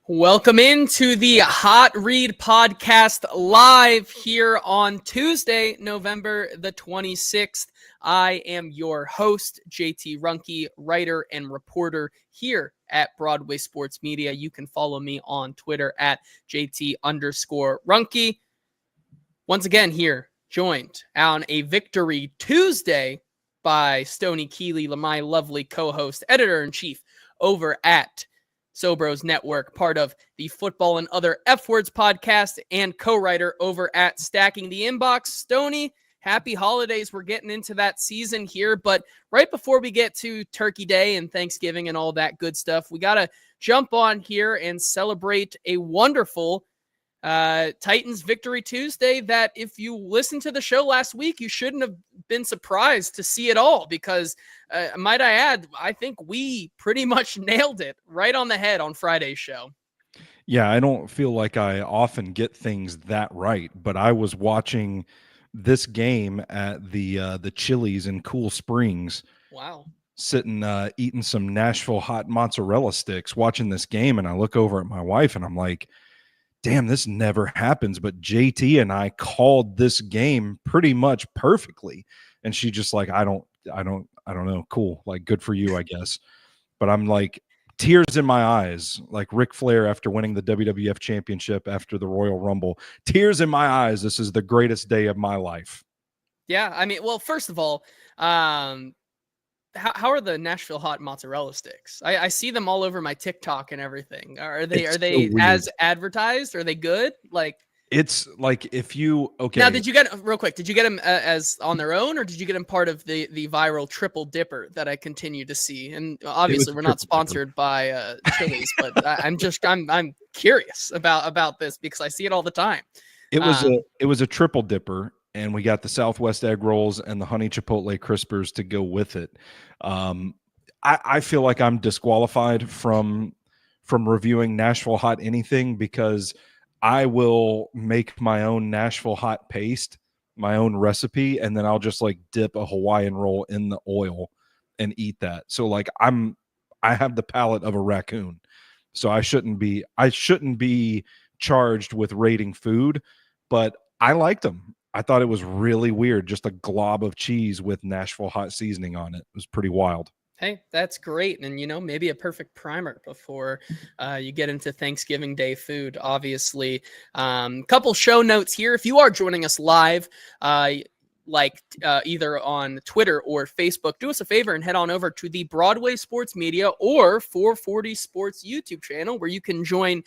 Welcome into the Hot Read Podcast live here on Tuesday, November the 26th. I am your host, JT Ruhnke, writer and reporter here at Broadway Sports Media. You can follow me on Twitter at JT_Ruhnke. Once again here, joined on a Victory Tuesday by Stoney, Keeley, my lovely co-host, editor-in-chief over at Sobros Network, part of the Football and Other F Words podcast, and co-writer over at Stacking the Inbox. Stoney, happy holidays. We're getting into that season here, but right before we get to Turkey Day and Thanksgiving and all that good stuff, we got to jump on here and celebrate a wonderful Titans Victory Tuesday that if you listened to the show last week, you shouldn't have been surprised to see it all because, might I add, I think we pretty much nailed it right on the head on Friday's show. Yeah, I don't feel like I often get things that right, but I was watching this game at the Chili's in Cool Springs. Wow. Sitting eating some Nashville hot mozzarella sticks, watching this game, and I look over at my wife and I'm like, damn, this never happens, but JT and I called this game pretty much perfectly. And she just like, I don't know. Cool. Like, good for you, I guess. But I'm like, tears in my eyes, like Ric Flair after winning the WWF championship after the Royal Rumble. Tears in my eyes. This is the greatest day of my life. Yeah. I mean, well, first of all, how are the Nashville hot mozzarella sticks? I see them all over my TikTok and everything. Are they so as advertised? Are they good? Like, it's like if you Now, did you get real quick? Did you get them as on their own, or did you get them part of the viral triple dipper that I continue to see? And obviously, we're not sponsored by Chili's, but I'm curious about this because I see it all the time. It was a triple dipper. And we got the Southwest egg rolls and the honey chipotle crispers to go with it. I feel like I'm disqualified from reviewing Nashville hot anything because I will make my own Nashville hot paste, my own recipe, and then I'll just like dip a Hawaiian roll in the oil and eat that. So like I have the palate of a raccoon. So I shouldn't be charged with rating food, but I liked them. I thought it was really weird, just a glob of cheese with Nashville hot seasoning on it. It was pretty wild. Hey, that's great. And, maybe a perfect primer before you get into Thanksgiving Day food, obviously. Couple show notes here. If you are joining us live, either on Twitter or Facebook, do us a favor and head on over to the Broadway Sports Media or 440 Sports YouTube channel, where you can join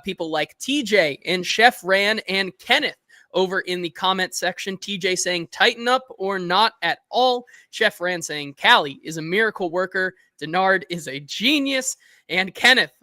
people like TJ and Chef Ran and Kenneth over in the comment section. TJ saying tighten up or not at all. Chef Rand saying Callie is a miracle worker. Denard is a genius. And Kenneth,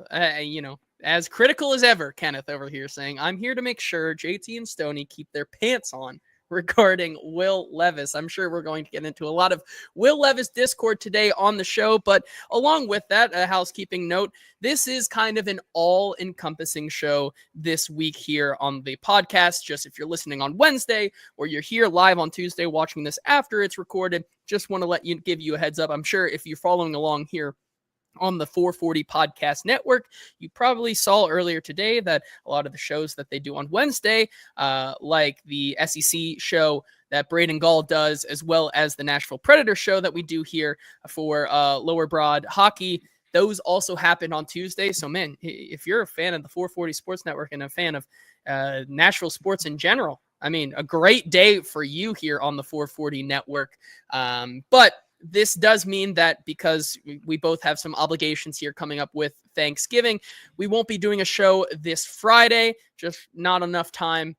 as critical as ever, Kenneth over here saying, I'm here to make sure JT and Stoney keep their pants on regarding Will Levis. I'm sure we're going to get into a lot of Will Levis discord today on the show, but along with that, a housekeeping note, this is kind of an all-encompassing show this week here on the podcast. Just if you're listening on Wednesday or you're here live on Tuesday watching this after it's recorded, just want to give you a heads up. I'm sure if you're following along here on the 440 Podcast Network, you probably saw earlier today that a lot of the shows that they do on Wednesday, like the SEC show that Braden Gall does, as well as the Nashville Predator show that we do here for Lower Broad Hockey, those also happened on Tuesday. So, man, if you're a fan of the 440 Sports Network and a fan of Nashville sports in general, I mean, a great day for you here on the 440 Network. But this does mean that because we both have some obligations here coming up with Thanksgiving, we won't be doing a show this Friday, just not enough time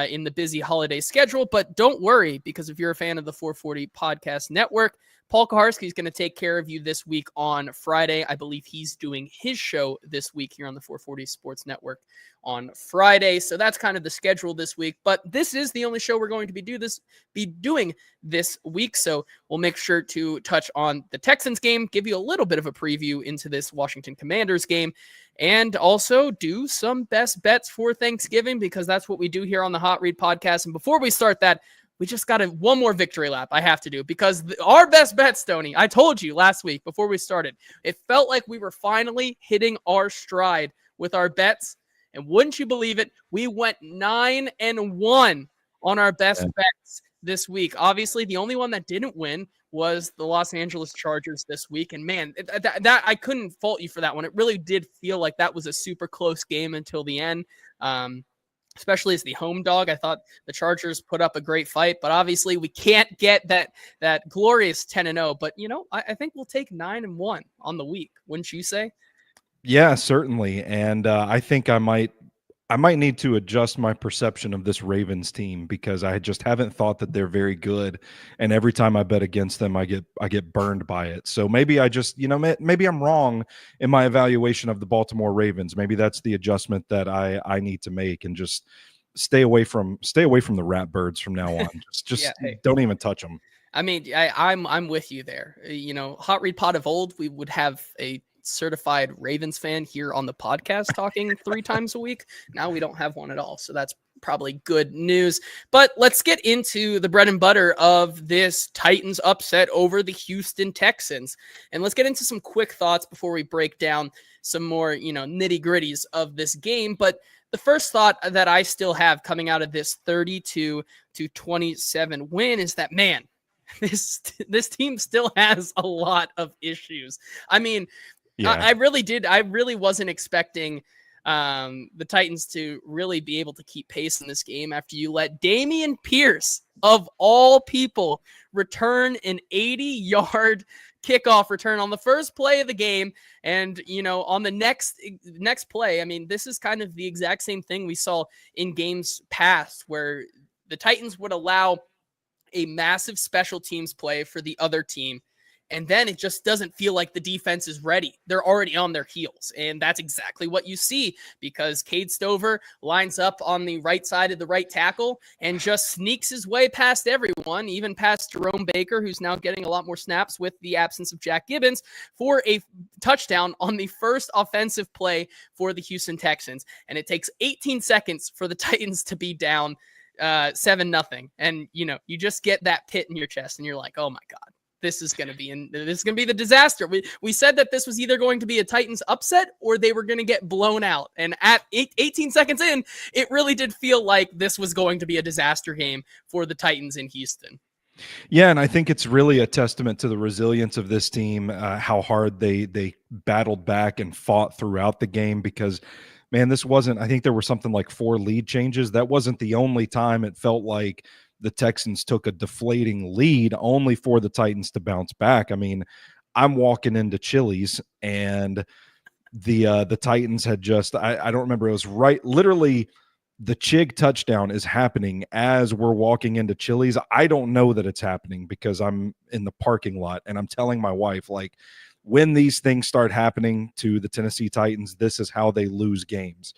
in the busy holiday schedule. But don't worry, because if you're a fan of the 440 Podcast Network, Paul Kaharski is going to take care of you this week on Friday. I believe he's doing his show this week here on the 440 Sports Network on Friday. So that's kind of the schedule this week. But this is the only show we're going to be doing this week. So we'll make sure to touch on the Texans game, give you a little bit of a preview into this Washington Commanders game, and also do some best bets for Thanksgiving, because that's what we do here on the Hot Read Podcast. And before we start that, we just got one more victory lap I have to do, because our best bet, Stoney, I told you last week before we started, it felt like we were finally hitting our stride with our bets. And wouldn't you believe it, we went 9-1 on our best bets this week. Obviously, the only one that didn't win was the Los Angeles Chargers this week. And man, that I couldn't fault you for that one. It really did feel like that was a super close game until the end. Especially as the home dog, I thought the Chargers put up a great fight, but obviously we can't get that glorious 10-0. But I think we'll take 9-1 on the week, wouldn't you say? Yeah, certainly. And I think I might need to adjust my perception of this Ravens team, because I just haven't thought that they're very good. And every time I bet against them, I get burned by it. So maybe I just, maybe I'm wrong in my evaluation of the Baltimore Ravens. Maybe that's the adjustment that I need to make, and just stay away from the Ratbirds from now on. Just Yeah, hey. Don't even touch them. I mean, I'm with you there. Hot Read Pod of old, we would have a certified Ravens fan here on the podcast talking 3 times a week. Now we don't have one at all. So that's probably good news. But let's get into the bread and butter of this Titans upset over the Houston Texans. And let's get into some quick thoughts before we break down some more, nitty gritties of this game. But the first thought that I still have coming out of this 32-27 win is that, man, this team still has a lot of issues. I mean, yeah. I really wasn't expecting the Titans to really be able to keep pace in this game after you let Dameon Pierce, of all people, return an 80-yard kickoff return on the first play of the game. And, on the next play, I mean, this is kind of the exact same thing we saw in games past, where the Titans would allow a massive special teams play for the other team, and then it just doesn't feel like the defense is ready. They're already on their heels. And that's exactly what you see, because Cade Stover lines up on the right side of the right tackle and just sneaks his way past everyone, even past Jerome Baker, who's now getting a lot more snaps with the absence of Jack Gibbons, for a touchdown on the first offensive play for the Houston Texans. And it takes 18 seconds for the Titans to be down 7-0. And, you just get that pit in your chest and you're like, oh my God. This is going to be the disaster. We said that this was either going to be a Titans upset or they were going to get blown out. And at 18 seconds in, it really did feel like this was going to be a disaster game for the Titans in Houston. Yeah, and I think it's really a testament to the resilience of this team, how hard they battled back and fought throughout the game, because, man, I think there were something like 4 lead changes. That wasn't the only time it felt like the Texans took a deflating lead, only for the Titans to bounce back. I mean, I'm walking into Chili's and the Titans had just, I don't remember, it was literally the Chig touchdown is happening as we're walking into Chili's. I don't know that it's happening because I'm in the parking lot, and I'm telling my wife, like, when these things start happening to the Tennessee Titans, this is how they lose games.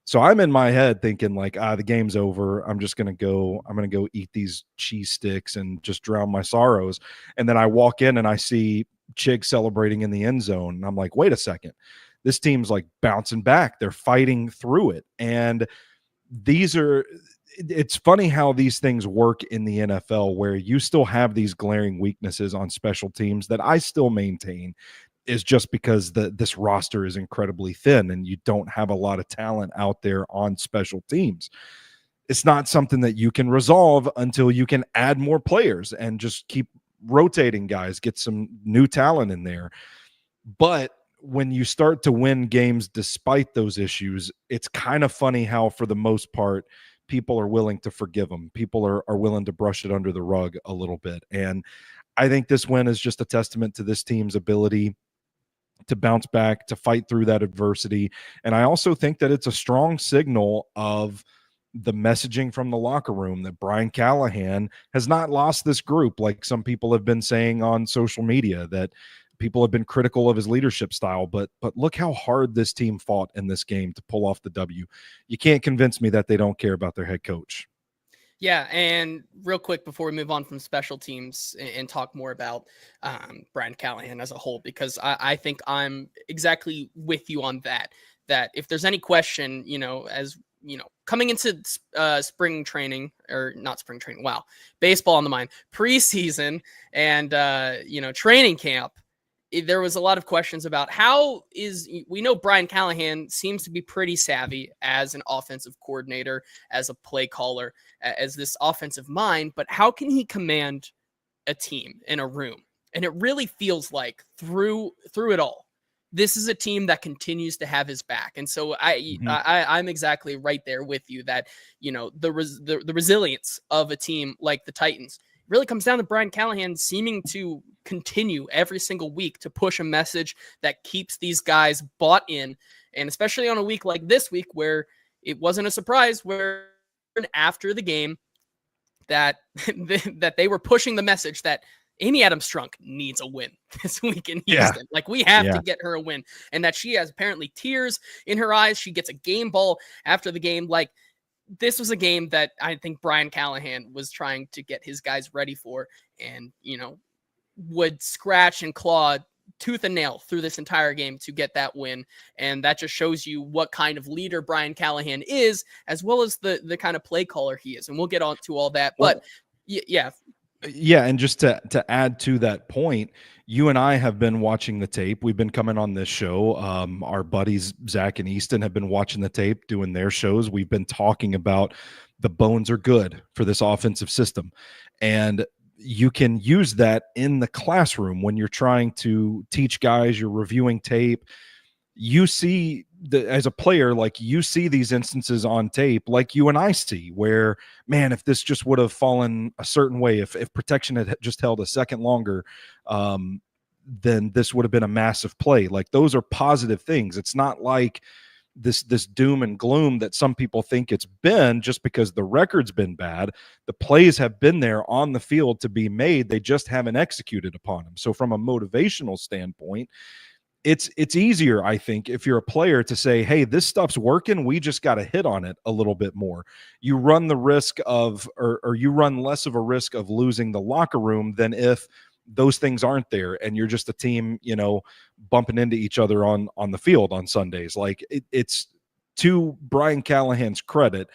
So I'm in my head thinking, like, the game's over. I'm going to go eat these cheese sticks and just drown my sorrows. And then I walk in and I see Chig celebrating in the end zone. And I'm like, wait a second. This team's like bouncing back. They're fighting through it. And it's funny how these things work in the NFL, where you still have these glaring weaknesses on special teams that I still maintain is just because this roster is incredibly thin and you don't have a lot of talent out there on special teams. It's not something that you can resolve until you can add more players and just keep rotating guys, get some new talent in there. But when you start to win games despite those issues, it's kind of funny how, for the most part, people are willing to forgive them. People are willing to brush it under the rug a little bit. And I think this win is just a testament to this team's ability to bounce back, to fight through that adversity. And I also think that it's a strong signal of the messaging from the locker room that Brian Callahan has not lost this group, like some people have been saying on social media, that people have been critical of his leadership style. But look how hard this team fought in this game to pull off the W. You can't convince me that they don't care about their head coach. Yeah, and real quick before we move on from special teams and talk more about Brian Callahan as a whole, because I think I'm exactly with you on that if there's any question, as coming into spring training, or not spring training, baseball on the mind, preseason and, training camp, there was a lot of questions about we know Brian Callahan seems to be pretty savvy as an offensive coordinator, as a play caller, as this offensive mind, but how can he command a team in a room? And it really feels like through it all, this is a team that continues to have his back. And so I'm exactly right there with you that, the resilience of a team like the Titans really comes down to Brian Callahan seeming to continue every single week to push a message that keeps these guys bought in. And especially on a week like this week, where it wasn't a surprise, where after the game that that they were pushing the message that Amy Adams-Strunk needs a win this week in Houston. Like, we have to get her a win, and that she has apparently tears in her eyes. She gets a game ball after the game. Like, this was a game that I think Brian Callahan was trying to get his guys ready for, and, would scratch and claw tooth and nail through this entire game to get that win. And that just shows you what kind of leader Brian Callahan is, as well as the kind of play caller he is. And we'll get on to all that. But yeah. Yeah, and just to add to that point, you and I have been watching the tape. We've been coming on this show. Our buddies Zach and Easton have been watching the tape, doing their shows. We've been talking about the bones are good for this offensive system, and you can use that in the classroom when you're trying to teach guys. You're reviewing tape. You see, as a player, like, you see these instances on tape, like you and I see, where, man, if this just would have fallen a certain way, if protection had just held a second longer, then this would have been a massive play. Like, those are positive things. It's not like this doom and gloom that some people think it's been, just because the record's been bad. The plays have been there on the field to be made. They just haven't executed upon them. So from a motivational standpoint, it's easier, I think, if you're a player, to say, hey, this stuff's working. We just got to hit on it a little bit more. You run the risk of, or you run less of a risk of losing the locker room than if those things aren't there and you're just a team, bumping into each other on the field on Sundays. Like, it's, to Brian Callahan's credit,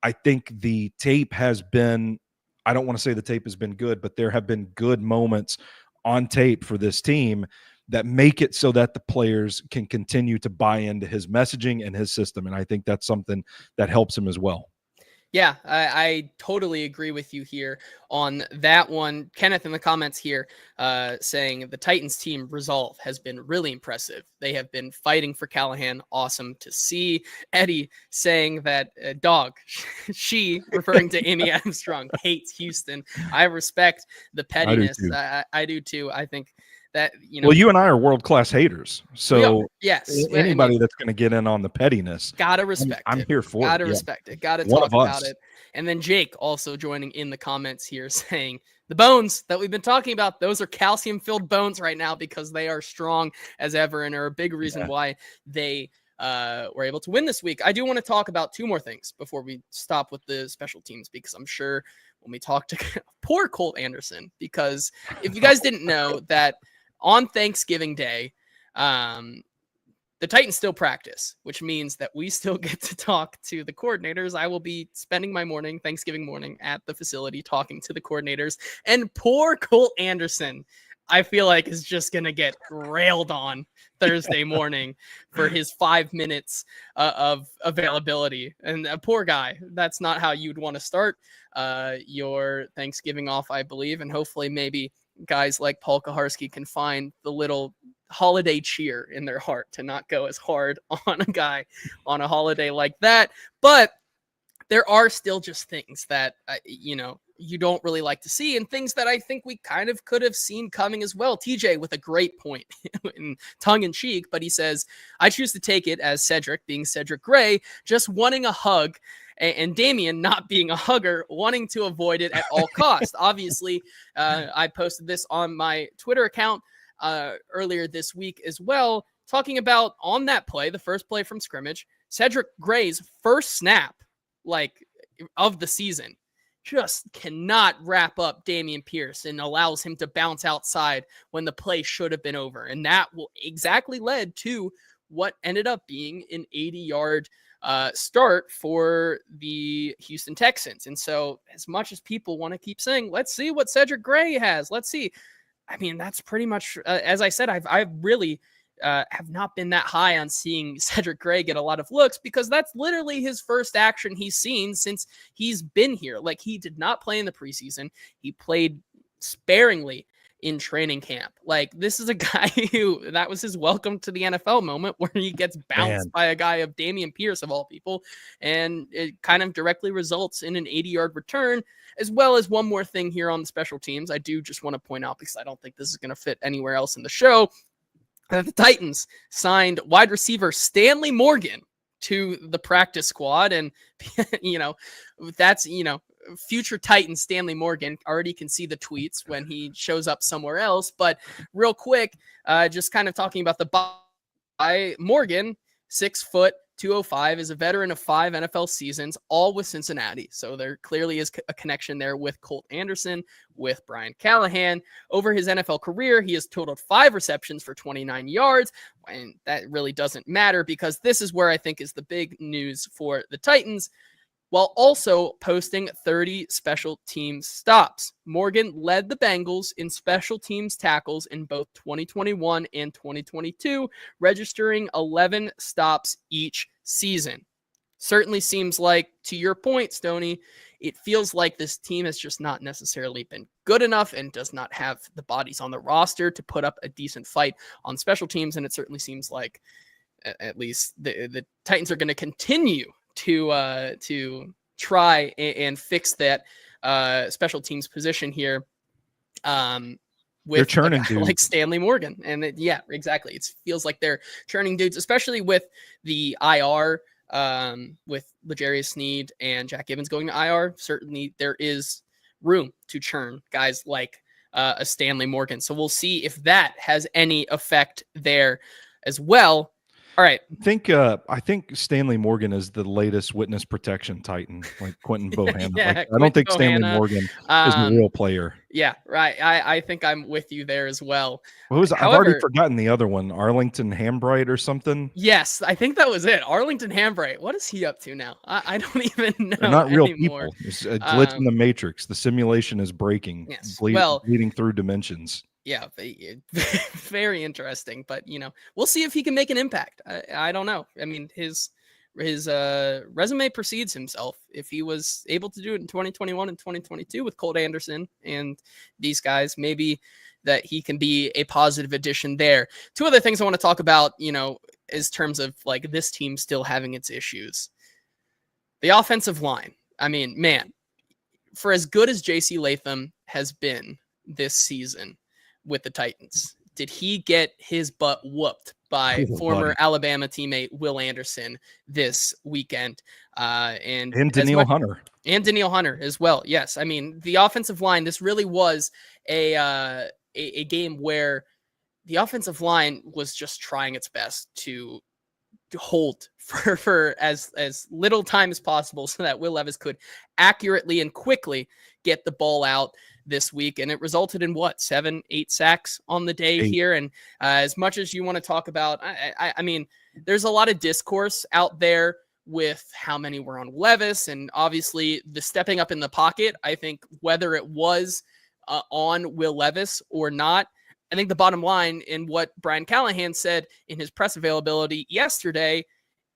I think the tape has been, I don't want to say the tape has been good, but there have been good moments on tape for this team that make it so that the players can continue to buy into his messaging and his system. And I think that's something that helps him as well. Yeah, I totally agree with you here on that one. Kenneth in the comments here saying the Titans team resolve has been really impressive. They have been fighting for Callahan. Awesome to see. Eddie saying that dog, she, referring to Amy Adams-Strunk, hates Houston. I respect the pettiness. I do too. I think that, well, you and I are world-class haters. So yes, anybody that's going to get in on the pettiness, gotta respect it. I'm here for gotta it. respect it. Gotta talk about it. And then Jake also joining in the comments here saying the bones that we've been talking about, those are calcium-filled bones right now because they are strong as ever and are a big reason why they were able to win this week. I do want to talk about two more things before we stop with the special teams, because I'm sure when we talk to poor Colt Anderson, because if you guys didn't know that on Thanksgiving Day, the Titans still practice, which means that we still get to talk to the coordinators. I will be spending my morning, Thanksgiving morning, at the facility talking to the coordinators. And poor Colt Anderson, I feel like, is just going to get railed on Thursday morning for his 5 minutes of availability. And a poor guy, that's not how you'd want to start your Thanksgiving off, I believe. And hopefully maybe guys like Paul Kaharski can find the little holiday cheer in their heart to not go as hard on a guy on a holiday like that. But there are still just things that, you don't really like to see, and things that I think we kind of could have seen coming as well. TJ with a great point in tongue in cheek, but he says, I choose to take it as Cedric, being Cedric Gray, just wanting a hug, and Damian not being a hugger, wanting to avoid it at all costs. Obviously, I posted this on my Twitter account earlier this week as well, talking about on that play, the first play from scrimmage, Cedric Gray's first snap, of the season, just cannot wrap up Dameon Pierce and allows him to bounce outside when the play should have been over. And that exactly led to what ended up being an 80-yard start for the Houston Texans. And so as much as people want to keep saying, let's see what Cedric Gray has, let's see, I mean, that's pretty much, as I said, I've really have not been that high on seeing Cedric Gray get a lot of looks, because that's literally his first action he's seen since he's been here. Like, he did not play in the preseason. He played sparingly in training camp. Like, this is a guy who, that was his welcome to the NFL moment, where he gets bounced by a guy of Dameon Pierce of all people, and it kind of directly results in an 80-yard return. As well as one more thing here on the special teams, I do just want to point out, because I don't think this is going to fit anywhere else in the show, that the Titans signed wide receiver Stanley Morgan to the practice squad. And, that's, future Titan Stanley Morgan. Already can see the tweets when he shows up somewhere else. But real quick, just kind of talking about the by Morgan, 6 foot, 205, is a veteran of 5 NFL seasons, all with Cincinnati. So there clearly is a connection there with Colt Anderson, with Brian Callahan. Over his NFL career, he has totaled 5 receptions for 29 yards. And that really doesn't matter, because this is where I think is the big news for the Titans. While also posting 30 special teams stops. Morgan led the Bengals in special teams tackles in both 2021 and 2022, registering 11 stops each season. Certainly seems like, to your point, Stoney, it feels like this team has just not necessarily been good enough and does not have the bodies on the roster to put up a decent fight on special teams. And it certainly seems like, at least, the Titans are going to continue to try and fix that special teams position here with churning dudes like Stanley Morgan. And exactly. It feels like they're churning dudes, especially with the IR, with L'Jarius Sneed and Jack Gibbons going to IR. Certainly there is room to churn guys like a Stanley Morgan. So we'll see if that has any effect there as well. All right. I think Stanley Morgan is the latest witness protection Titan, like Quentin Bohanna. I don't think Stanley Morgan is a real player. Yeah, right. I think I'm with you there as well. I've already forgotten the other one, Arlington Hambright or something. Yes, I think that was it. Arlington Hambright. What is he up to now? I don't even know. They're not real anymore. People. It's a glitch in the matrix. The simulation is breaking. Yes. Bleeding through dimensions. Yeah, very interesting. But, we'll see if he can make an impact. I don't know. I mean, his resume precedes himself. If he was able to do it in 2021 and 2022 with Colt Anderson and these guys, maybe that he can be a positive addition there. 2 other things I want to talk about, is terms of like this team still having its issues. The offensive line. I mean, man, for as good as J.C. Latham has been this season with the Titans, did he get his butt whooped by former Alabama teammate Will Anderson this weekend? And Danielle Hunter. And Danielle Hunter as well. Yes. I mean, the offensive line, this really was a game where the offensive line was just trying its best to hold for as little time as possible so that Will Levis could accurately and quickly get the ball out this week. And it resulted in 7-8 sacks on the day here. And as much as you want to talk about, I mean, there's a lot of discourse out there with how many were on Levis, and obviously the stepping up in the pocket. I think whether it was on Will Levis or not, I think the bottom line in what Brian Callahan said in his press availability yesterday,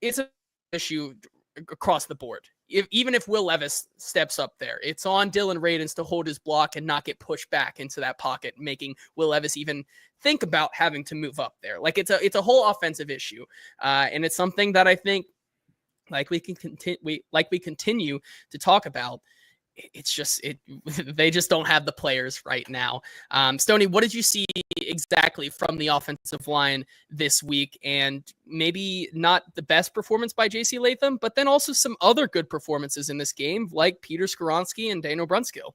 it's an issue across the board. Even if Will Levis steps up there, it's on Dylan Radins to hold his block and not get pushed back into that pocket, making Will Levis even think about having to move up there. Like, it's a whole offensive issue. And it's something that I think, like we continue to talk about, it's just they just don't have the players right now. Stoney, what did you see exactly from the offensive line this week? And maybe not the best performance by J.C. Latham, but then also some other good performances in this game, like Peter Skoronski and Daniel Brunskill.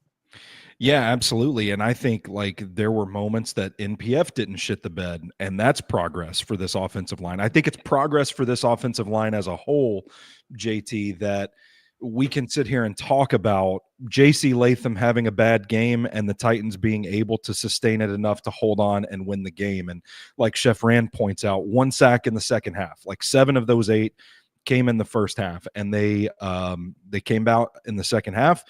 Yeah, absolutely. And I think there were moments that NPF didn't shit the bed, and that's progress for this offensive line. I think it's progress for this offensive line as a whole, JT, that we can sit here and talk about J.C. Latham having a bad game and the Titans being able to sustain it enough to hold on and win the game. And like Chef Rand points out, 1 sack in the second half, 7 of those 8 came in the first half, and they came out in the second half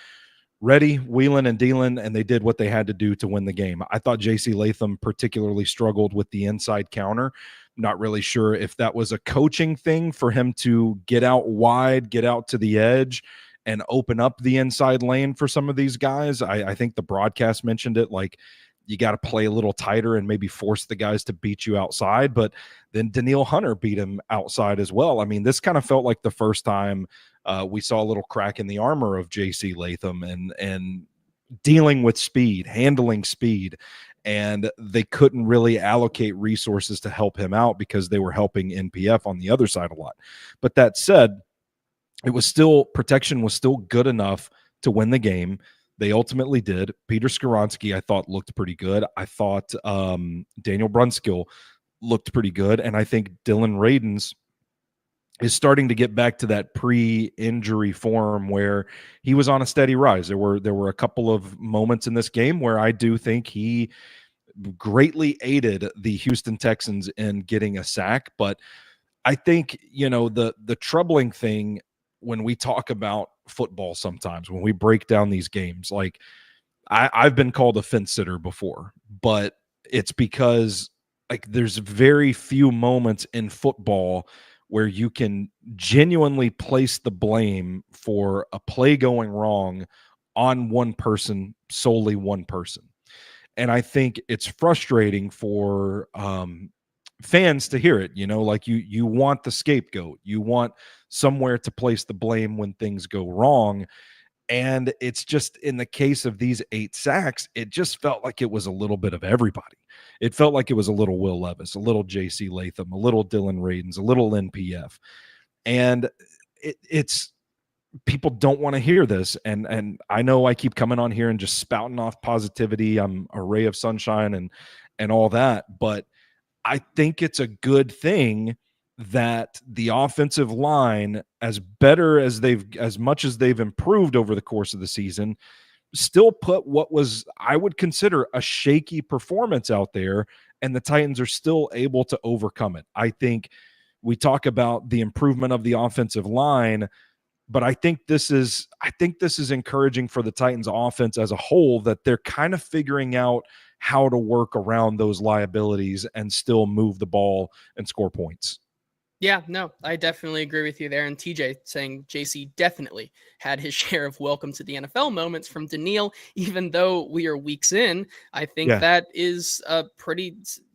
ready, wheeling and dealing, and they did what they had to do to win the game. I thought JC Latham particularly struggled with the inside counter. Not really sure if that was a coaching thing for him to get out wide, get out to the edge, and open up the inside lane for some of these guys. I think the broadcast mentioned it, like, you got to play a little tighter and maybe force the guys to beat you outside. But then Danielle Hunter beat him outside as well. I mean, this kind of felt like the first time we saw a little crack in the armor of JC Latham and dealing with speed, handling speed. And they couldn't really allocate resources to help him out because they were helping NPF on the other side a lot. But that said, protection was still good enough to win the game. They ultimately did. Peter Skoronski, I thought, looked pretty good. I thought Daniel Brunskill looked pretty good. And I think Dylan Radens is starting to get back to that pre-injury form where he was on a steady rise. There were a couple of moments in this game where I do think he greatly aided the Houston Texans in getting a sack. But I think, the troubling thing when we talk about football sometimes, when we break down these games, like I've been called a fence sitter before, but it's because like there's very few moments in football where you can genuinely place the blame for a play going wrong on one person, solely one person. And I think it's frustrating for fans to hear it, like you want the scapegoat, you want somewhere to place the blame when things go wrong. And it's just, in the case of these 8 sacks, it just felt like it was a little bit of everybody. It felt like it was a little Will Levis, a little JC Latham, a little Dylan Radens, a little NPF. And it's people don't want to hear this. And I know I keep coming on here and just spouting off positivity. I'm a ray of sunshine and all that, but I think it's a good thing that the offensive line, as much as they've improved over the course of the season, still put what was, I would consider, a shaky performance out there, and the Titans are still able to overcome it. I think we talk about the improvement of the offensive line, but I think this is encouraging for the Titans offense as a whole, that they're kind of figuring out how to work around those liabilities and still move the ball and score points. Yeah, no, I definitely agree with you there. And TJ saying JC definitely had his share of welcome to the NFL moments from Daniil, even though we are weeks in. I think that is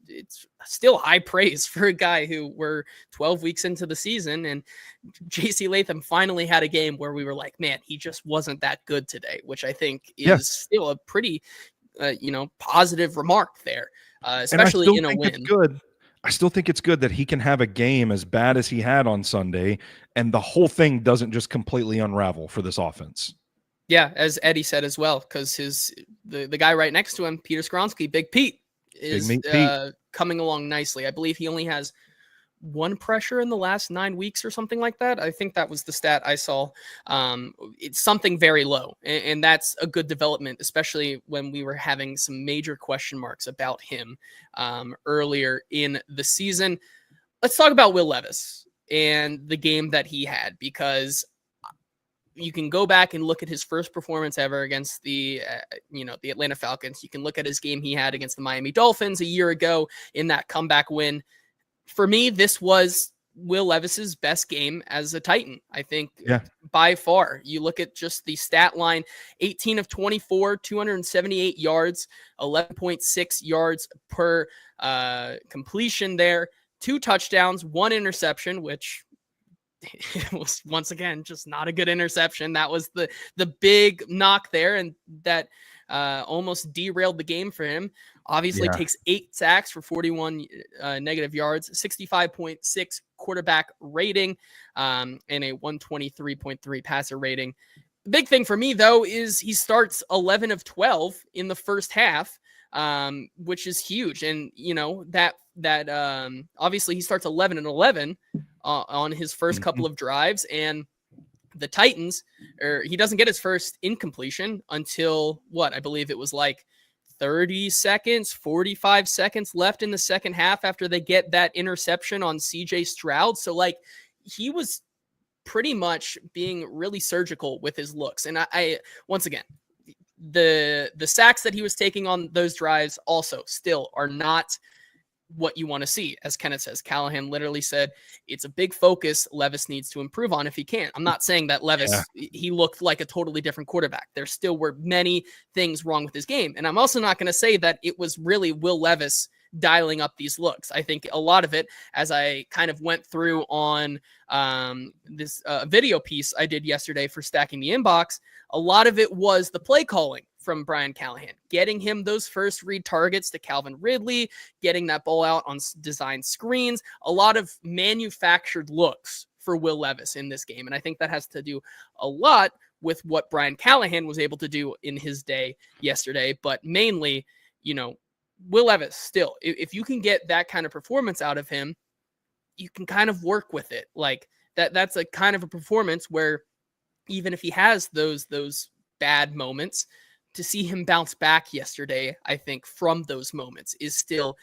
it's still high praise for a guy who we're 12 weeks into the season. And JC Latham finally had a game where we were like, man, he just wasn't that good today, which I think is still a pretty, positive remark there, especially in a win. I still think it's good that he can have a game as bad as he had on Sunday, and the whole thing doesn't just completely unravel for this offense. Yeah, as Eddie said as well, because the guy right next to him, Peter Skoronski, Big Pete, is coming along nicely. I believe he only has 1 pressure in the last 9 weeks or something like that. I think that was the stat I saw. It's something very low, and that's a good development, especially when we were having some major question marks about him earlier in the season. Let's talk about Will Levis and the game that he had, because you can go back and look at his first performance ever against the Atlanta Falcons. You can look at his game he had against the Miami Dolphins a year ago in that comeback win. For me, this was Will Levis's best game as a Titan, I think, by far. You look at just the stat line, 18 of 24, 278 yards, 11.6 yards per completion there, 2 touchdowns, 1 interception, which was once again just not a good interception. That was the big knock there, and that almost derailed the game for him. Obviously takes 8 sacks for 41 negative yards, 65.6 quarterback rating, and a 123.3 passer rating. The big thing for me, though, is he starts 11 of 12 in the first half, which is huge. And, that obviously he starts 11 and 11 on his first couple of drives, and the Titans, he doesn't get his first incompletion until I believe it was like 30 seconds, 45 seconds left in the second half after they get that interception on CJ Stroud. So he was pretty much being really surgical with his looks. And I once again, the sacks that he was taking on those drives also still are not what you want to see. As Kenneth says, Callahan literally said it's a big focus Levis needs to improve on if he can. I'm not saying that Levis, he looked like a totally different quarterback. There still were many things wrong with his game. And I'm also not going to say that it was really Will Levis dialing up these looks. I think a lot of it, as I kind of went through on this video piece I did yesterday for Stacking the Inbox, a lot of it was the play calling from Brian Callahan, getting him those first read targets to Calvin Ridley, getting that ball out on design screens, a lot of manufactured looks for Will Levis in this game. And I think that has to do a lot with what Brian Callahan was able to do in his day yesterday. But mainly, you know, Will Levis still, if you can get that kind of performance out of him, you can kind of work with it. Like that's a kind of a performance where even if he has those bad moments, to see him bounce back yesterday, I think from those moments is still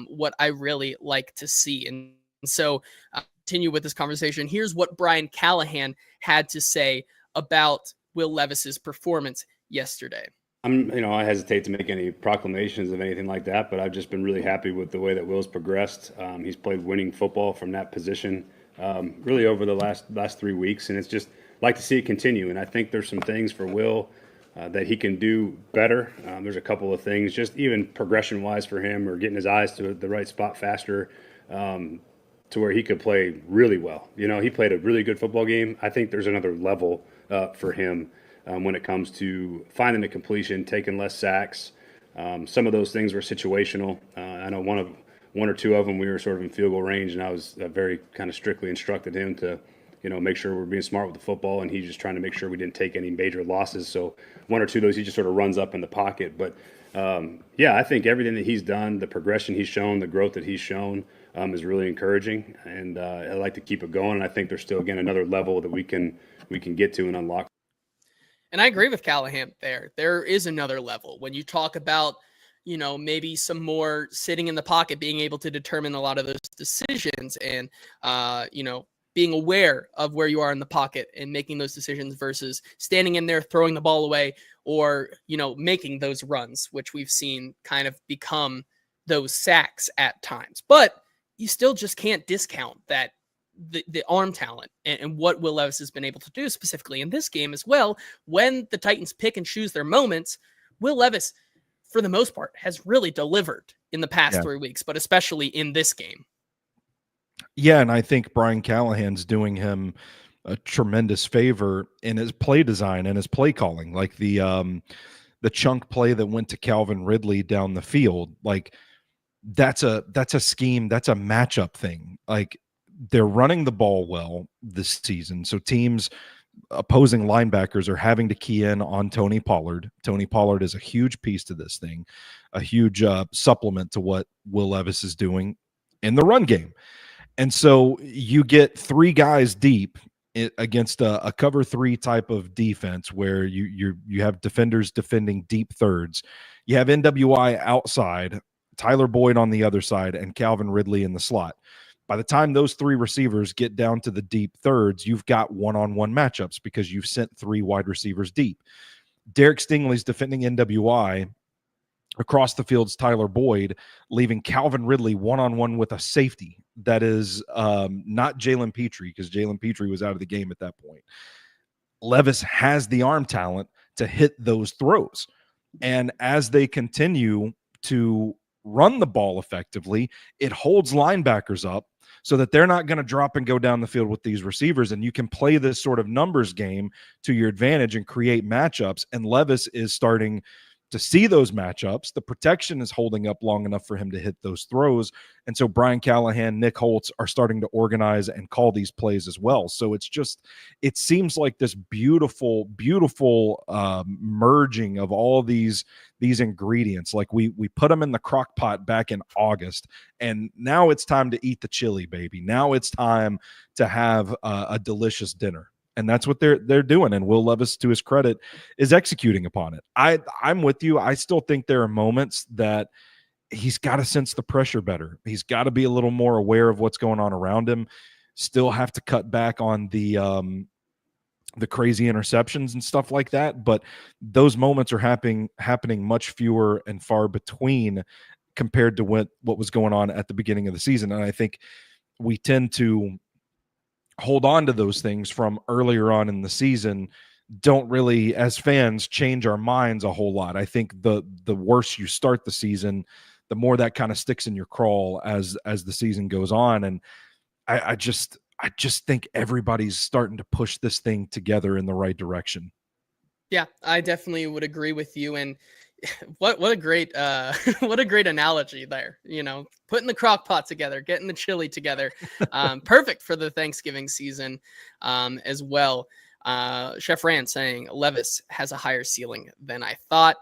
what I really like to see. And so continue with this conversation. Here's what Brian Callahan had to say about Will Levis's performance yesterday. I hesitate to make any proclamations of anything like that, but I've just been really happy with the way that Will's progressed. He's played winning football from that position really over the last 3 weeks, and it's just like to see it continue. And I think there's some things for Will that he can do better. There's a couple of things, just even progression-wise for him, or getting his eyes to the right spot faster, to where he could play really well. You know, he played a really good football game. I think there's another level for him when it comes to finding the completion, taking less sacks. Some of those things were situational. I know one or two of them we were sort of in field goal range, and I was very kind of strictly instructed him to, make sure we're being smart with the football, and he's just trying to make sure we didn't take any major losses. So one or two of those, he just sort of runs up in the pocket. But I think everything that he's done, the progression he's shown, the growth that he's shown is really encouraging, and I'd like to keep it going. And I think there's still, again, another level that we can get to and unlock. And I agree with Callahan there. There is another level when you talk about, maybe some more sitting in the pocket, being able to determine a lot of those decisions and, being aware of where you are in the pocket and making those decisions versus standing in there, throwing the ball away, or, making those runs, which we've seen kind of become those sacks at times. But you still just can't discount that the arm talent and what Will Levis has been able to do specifically in this game as well. When the Titans pick and choose their moments, Will Levis, for the most part, has really delivered in the past 3 weeks, but especially in this game. Yeah, and I think Brian Callahan's doing him a tremendous favor in his play design and his play calling. Like the chunk play that went to Calvin Ridley down the field, like that's a scheme, that's a matchup thing. Like they're running the ball well this season, so opposing linebackers are having to key in on Tony Pollard. Tony Pollard is a huge piece to this thing, a huge supplement to what Will Levis is doing in the run game. And so you get three guys deep against a cover three type of defense where you have defenders defending deep thirds. You have NWI outside, Tyler Boyd on the other side, and Calvin Ridley in the slot. By the time those three receivers get down to the deep thirds, you've got one-on-one matchups because you've sent three wide receivers deep. Derek Stingley's defending NWI. Across the field's Tyler Boyd, leaving Calvin Ridley one-on-one with a safety that is not Jalen Petrie, because Jalen Petrie was out of the game at that point. Levis has the arm talent to hit those throws. And as they continue to run the ball effectively, it holds linebackers up so that they're not going to drop and go down the field with these receivers. And you can play this sort of numbers game to your advantage and create matchups. And Levis is starting to see those matchups. The protection is holding up long enough for him to hit those throws. And so Brian Callahan, Nick Holtz are starting to organize and call these plays as well. So it seems like this beautiful, beautiful merging of all these ingredients. Like we put them in the crock pot back in August, and now it's time to eat the chili, baby. Now it's time to have a delicious dinner. And that's what they're doing. And Will Levis, to his credit, is executing upon it. I'm with you. I still think there are moments that he's got to sense the pressure better. He's got to be a little more aware of what's going on around him. Still have to cut back on the the crazy interceptions and stuff like that. But those moments are happening much fewer and far between compared to what was going on at the beginning of the season. And I think we tend to hold on to those things from earlier on in the season, don't really, as fans, change our minds a whole lot. I think the worse you start the season, the more that kind of sticks in your crawl as the season goes on. And I just think everybody's starting to push this thing together in the right direction. Yeah, I definitely would agree with you. And what a great what a great analogy there. You know, putting the crock pot together, getting the chili together, perfect for the Thanksgiving season as well. Chef Rand saying Levis has a higher ceiling than I thought.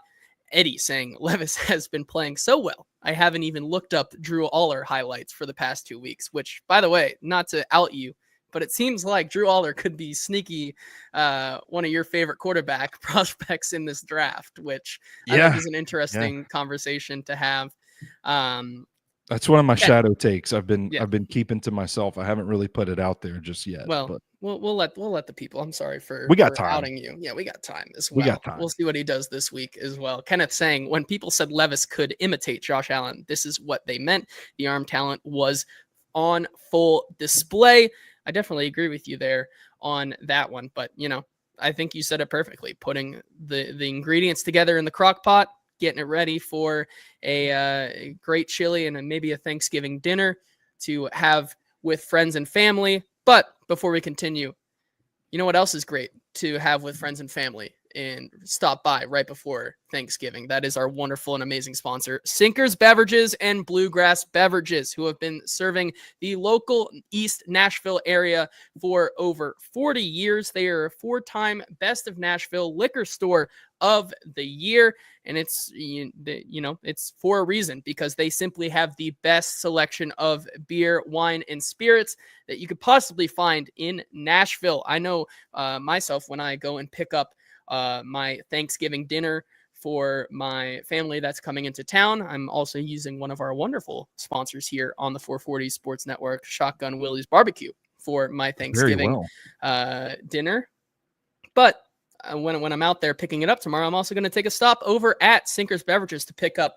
Eddie saying Levis has been playing so well, I haven't even looked up Drew Aller highlights for the past 2 weeks. Which, by the way, not to out you, but it seems like Drew Aller could be sneaky one of your favorite quarterback prospects in this draft, which I think is an interesting conversation to have. That's one of my shadow takes. I've been keeping to myself. I haven't really put it out there just yet. Well, but we'll let the people. I'm sorry for outing you. Yeah, we got time as well. We got time. We'll see what he does this week as well. Kenneth saying when people said Levis could imitate Josh Allen, this is what they meant. The arm talent was on full display. I definitely agree with you there on that one. But, you know, I think you said it perfectly. Putting the ingredients together in the crock pot, getting it ready for a great chili and maybe a Thanksgiving dinner to have with friends and family. But before we continue, you know what else is great to have with friends and family and stop by right before Thanksgiving? That is our wonderful and amazing sponsor, Sinkers Beverages and Bluegrass Beverages, who have been serving the local East Nashville area for over 40 years. They are a 4-time Best of Nashville Liquor Store of the Year. And it's, you know, it's for a reason, because they simply have the best selection of beer, wine, and spirits that you could possibly find in Nashville. I know myself, when I go and pick up my Thanksgiving dinner for my family that's coming into town, I'm also using one of our wonderful sponsors here on the 440 Sports Network, Shotgun Willie's Barbecue, for my Thanksgiving dinner. But when I'm out there picking it up tomorrow, I'm also going to take a stop over at Sinkers Beverages to pick up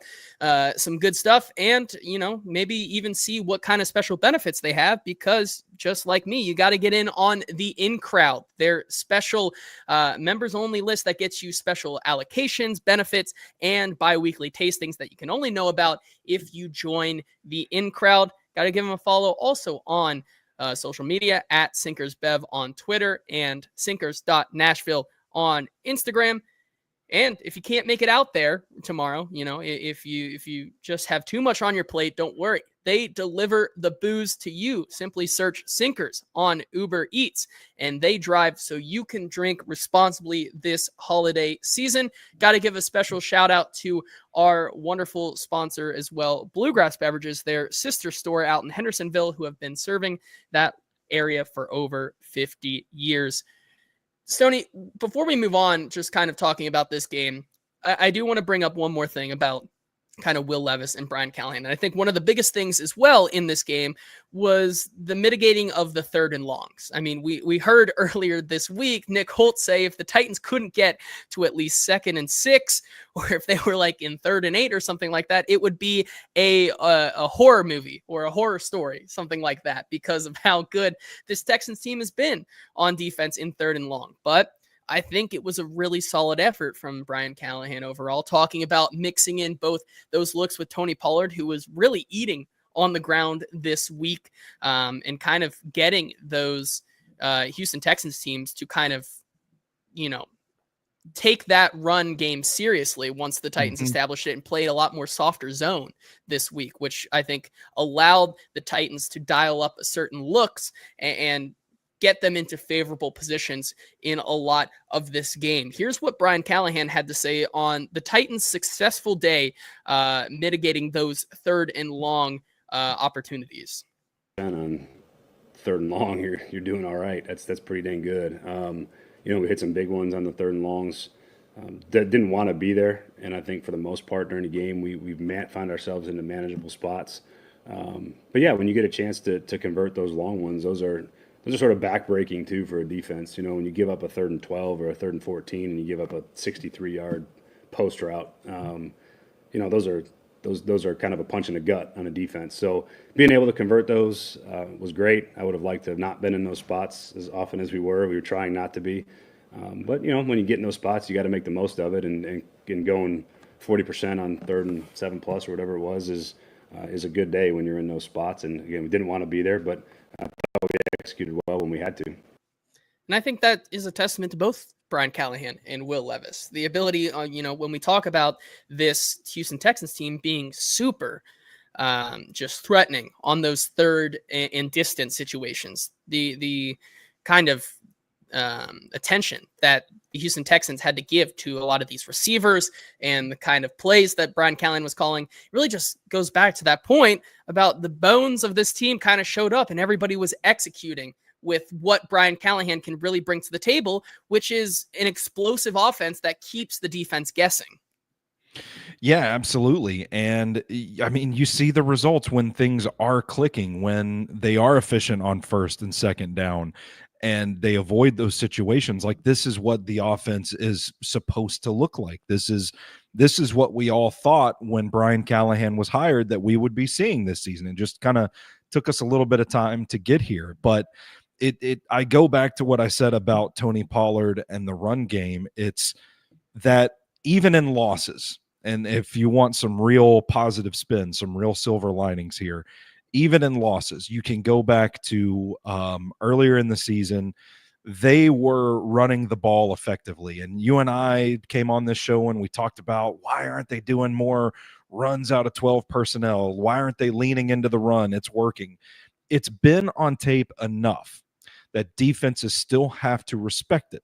some good stuff and, you know, maybe even see what kind of special benefits they have, because just like me, you got to get in on the in crowd, their special members only list that gets you special allocations, benefits, and bi-weekly tastings that you can only know about if you join the in crowd. Got to give them a follow also on social media at SinkersBev on Twitter and sinkers.nashville on Instagram. And if you can't make it out there tomorrow, you know, if you just have too much on your plate, don't worry. They deliver the booze to you. Simply search Sinkers on Uber Eats, and they drive so you can drink responsibly this holiday season. Got to give a special shout out to our wonderful sponsor as well, Bluegrass Beverages, their sister store out in Hendersonville, who have been serving that area for over 50 years. Stoney, before we move on, just kind of talking about this game, I do want to bring up one more thing about kind of Will Levis and Brian Callahan. And I think one of the biggest things as well in this game was the mitigating of the 3rd and longs. I mean, we heard earlier this week Nick Holt say if the Titans couldn't get to at least 2nd and 6, or if they were like in 3rd and 8 or something like that, it would be a horror movie or a horror story, something like that, because of how good this Texans team has been on defense in 3rd and long. But I think it was a really solid effort from Brian Callahan overall, talking about mixing in both those looks with Tony Pollard, who was really eating on the ground this week, and kind of getting those Houston Texans teams to kind of, you know, take that run game seriously once the Titans established it and played a lot more softer zone this week, which I think allowed the Titans to dial up certain looks and get them into favorable positions in a lot of this game. Here's what Brian Callahan had to say on the Titans' successful day, mitigating those 3rd and long opportunities. On 3rd and long, you're doing all right. That's pretty dang good. You know, we hit some big ones on the 3rd and longs that didn't want to be there, and I think for the most part during the game, we've found ourselves into manageable spots. But yeah, when you get a chance to convert those long ones, those are those are sort of backbreaking too for a defense. You know, when you give up a 3rd and 12 or a 3rd and 14 and you give up a 63-yard post route, you know, those are kind of a punch in the gut on a defense. So being able to convert those was great. I would have liked to have not been in those spots as often as we were. We were trying not to be. But, you know, when you get in those spots, you got to make the most of it. And going 40% on 3rd and 7+ or whatever it was is a good day when you're in those spots. And, again, we didn't want to be there, but we executed well when we had to. And I think that is a testament to both Brian Callahan and Will Levis. The ability, you know, when we talk about this Houston Texans team being super just threatening on those 3rd and distance situations, the kind of attention that the Houston Texans had to give to a lot of these receivers and the kind of plays that Brian Callahan was calling really just goes back to that point about the bones of this team kind of showed up and everybody was executing with what Brian Callahan can really bring to the table, which is an explosive offense that keeps the defense guessing. Yeah, absolutely. And I mean, you see the results when things are clicking, when they are efficient on 1st and 2nd down, and they avoid those situations. Like, this is what the offense is supposed to look like. This is what we all thought when Brian Callahan was hired that we would be seeing this season. It just kind of took us a little bit of time to get here. But I go back to what I said about Tony Pollard and the run game. It's that even in losses, and if you want some real positive spin, some real silver linings here, even in losses, you can go back to earlier in the season. They were running the ball effectively. And you and I came on this show and we talked about, why aren't they doing more runs out of 12 personnel? Why aren't they leaning into the run? It's working. It's been on tape enough that defenses still have to respect it.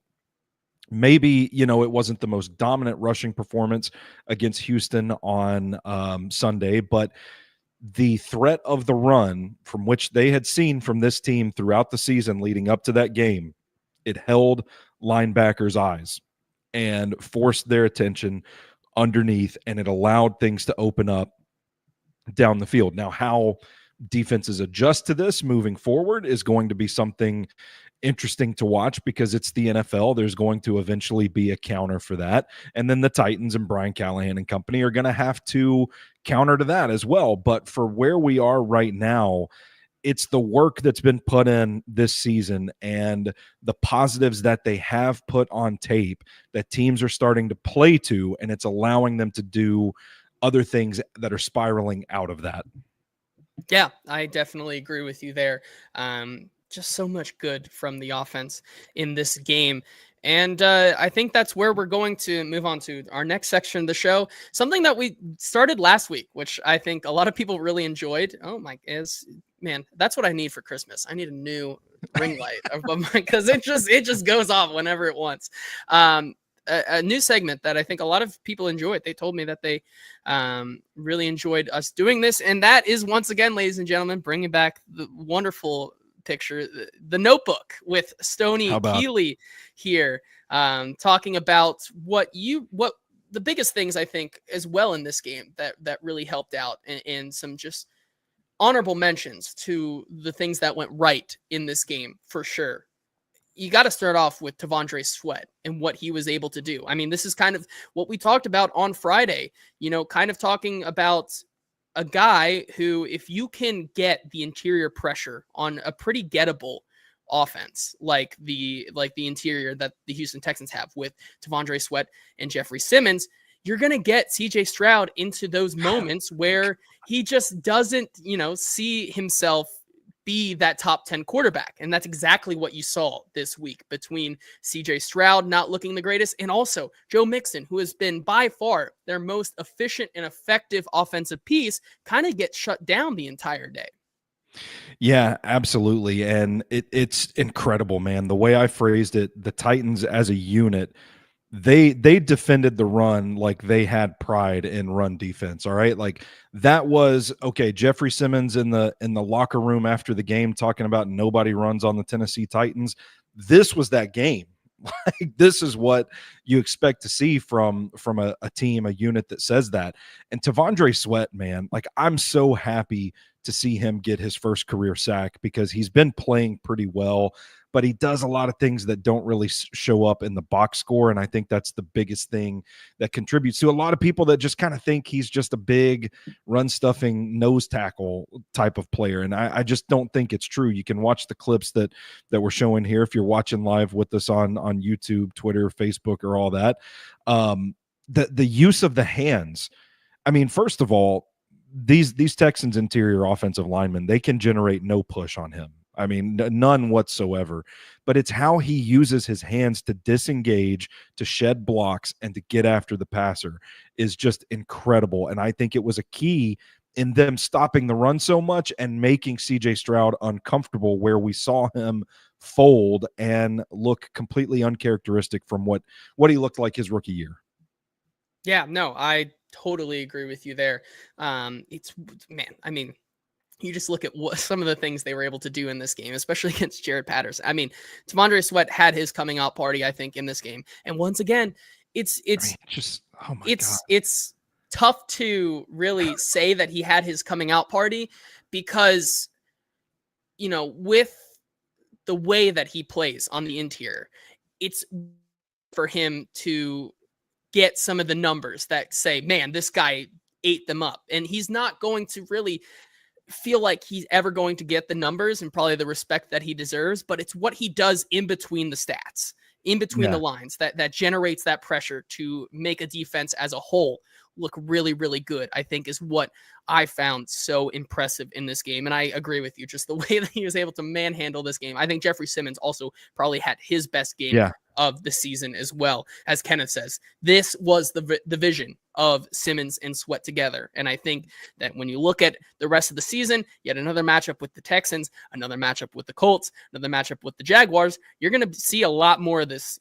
Maybe, you know, it wasn't the most dominant rushing performance against Houston on Sunday, but the threat of the run from which they had seen from this team throughout the season leading up to that game, it held linebackers' eyes and forced their attention underneath, and it allowed things to open up down the field. Now, how defenses adjust to this moving forward is going to be something interesting to watch, because it's the NFL. There's going to eventually be a counter for that. And then the Titans and Brian Callahan and company are going to have to counter to that as well. But for where we are right now, it's the work that's been put in this season and the positives that they have put on tape that teams are starting to play to, and it's allowing them to do other things that are spiraling out of that. Yeah, I definitely agree with you there. Just so much good from the offense in this game. And I think that's where we're going to move on to our next section of the show. Something that we started last week, which I think a lot of people really enjoyed. Oh my, man, that's what I need for Christmas. I need a new ring light because it just goes off whenever it wants. A new segment that I think a lot of people enjoyed. They told me that they really enjoyed us doing this. And that is, once again, ladies and gentlemen, bringing back the wonderful picture, the Notebook, with Stoney Keeley here, talking about what the biggest things I think as well in this game that really helped out, and some just honorable mentions to the things that went right in this game for sure. You got to start off with T'Vondre Sweat and what he was able to do. I mean, this is kind of what we talked about on Friday, you know, kind of talking about a guy who, if you can get the interior pressure on a pretty gettable offense, like the interior that the Houston Texans have with T'Vondre Sweat and Jeffrey Simmons, you're going to get CJ Stroud into those moments where he just doesn't, you know, see himself be that top 10 quarterback. And that's exactly what you saw this week between CJ Stroud not looking the greatest, and also Joe Mixon, who has been by far their most efficient and effective offensive piece, kind of gets shut down the entire day. Yeah, absolutely. And it's incredible, man. The way I phrased it, the Titans as a unit, they defended the run like they had pride in run defense. All right. Like, that was okay. Jeffrey Simmons in the locker room after the game talking about nobody runs on the Tennessee Titans. This was that game. Like, this is what you expect to see from a team, a unit that says that. And T'Vondre Sweat, man, like, I'm so happy to see him get his first career sack, because he's been playing pretty well, but he does a lot of things that don't really show up in the box score. And I think that's the biggest thing that contributes to a lot of people that just kind of think he's just a big run stuffing nose tackle type of player. And I just don't think it's true. You can watch the clips that we're showing here if you're watching live with us on YouTube, Twitter, Facebook, or all that. The use of the hands. I mean, first of all, these Texans interior offensive linemen, they can generate no push on him. I mean, none whatsoever. But it's how he uses his hands to disengage, to shed blocks, and to get after the passer is just incredible. And I think it was a key in them stopping the run so much and making CJ Stroud uncomfortable, where we saw him fold and look completely uncharacteristic from what he looked like his rookie year. Yeah, no, I totally agree with you there. It's, man, I mean, you just look at what some of the things they were able to do in this game, especially against Jared Patterson. I mean, T'Vondre Sweat had his coming out party, I think, in this game. And once again, it's just, oh my God. It's tough to really say that he had his coming out party, because, you know, with the way that he plays on the interior, it's for him to get some of the numbers that say, man, this guy ate them up. And he's not going to really feel like he's ever going to get the numbers and probably the respect that he deserves, but it's what he does in between the stats, in between the lines, that generates that pressure to make a defense as a whole look really, really good, I think, is what I found so impressive in this game. And I agree with you, just the way that he was able to manhandle this game. I think Jeffrey Simmons also probably had his best game of the season as well. As Kenneth says, this was the vision of Simmons and Sweat together. And I think that when you look at the rest of the season, yet another matchup with the Texans, another matchup with the Colts, another matchup with the Jaguars, you're going to see a lot more of this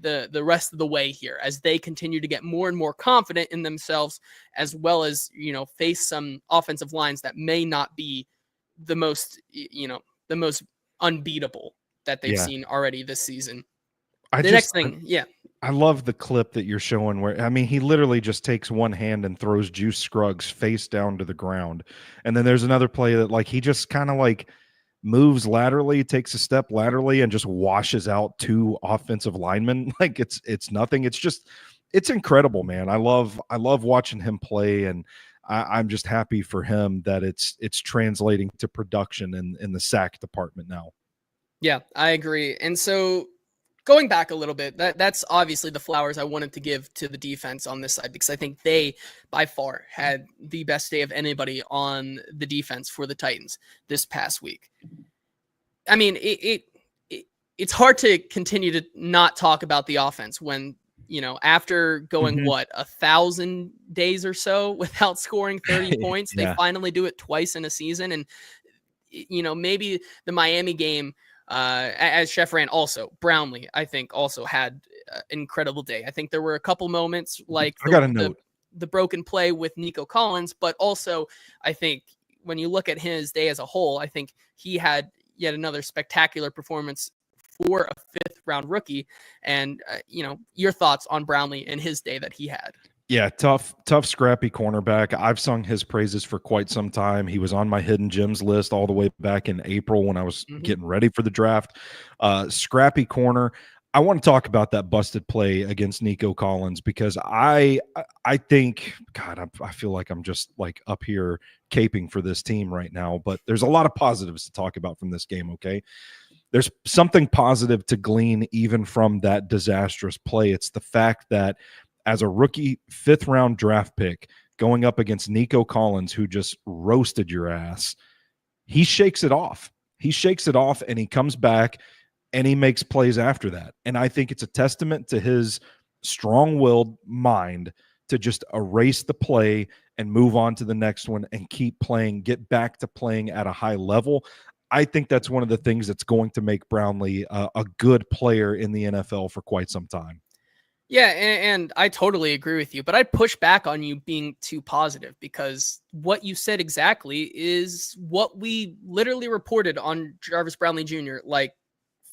the rest of the way here as they continue to get more and more confident in themselves, as well as, you know, face some offensive lines that may not be the most, you know, the most unbeatable that they've seen already this season. Next thing, I love the clip that you're showing where, I mean, he literally just takes one hand and throws Juice Scruggs face down to the ground. And then there's another play that, like, he just kind of like moves laterally, takes a step laterally, and just washes out two offensive linemen. Like it's nothing. It's incredible, man. I love watching him play, and I'm just happy for him that it's translating to production in the sack department now. Yeah, I agree. And so going back a little bit, that's obviously the flowers I wanted to give to the defense on this side, because I think they by far had the best day of anybody on the defense for the Titans this past week. I mean, it's hard to continue to not talk about the offense when, you know, after going 1,000 days or so without scoring 30 points, they finally do it twice in a season. And, you know, maybe the Miami game, as Chef ran, also Brownlee, I think, also had an incredible day. I think there were a couple moments like the broken play with Nico Collins, but also I think when you look at his day as a whole, I think he had yet another spectacular performance for a fifth-round rookie. And, you know, your thoughts on Brownlee and his day that he had. Yeah, tough, scrappy cornerback. I've sung his praises for quite some time. He was on my hidden gems list all the way back in April when I was getting ready for the draft. Scrappy corner. I want to talk about that busted play against Nico Collins, because I think, God, I feel like I'm just like up here caping for this team right now, but there's a lot of positives to talk about from this game, okay? There's something positive to glean even from that disastrous play. It's the fact that as a rookie fifth-round draft pick going up against Nico Collins, who just roasted your ass, he shakes it off. He shakes it off, and he comes back, and he makes plays after that. And I think it's a testament to his strong-willed mind to just erase the play and move on to the next one and keep playing, get back to playing at a high level. I think that's one of the things that's going to make Brownlee a good player in the NFL for quite some time. Yeah, and I totally agree with you, but I'd push back on you being too positive, because what you said exactly is what we literally reported on Jarvis Brownlee Jr. like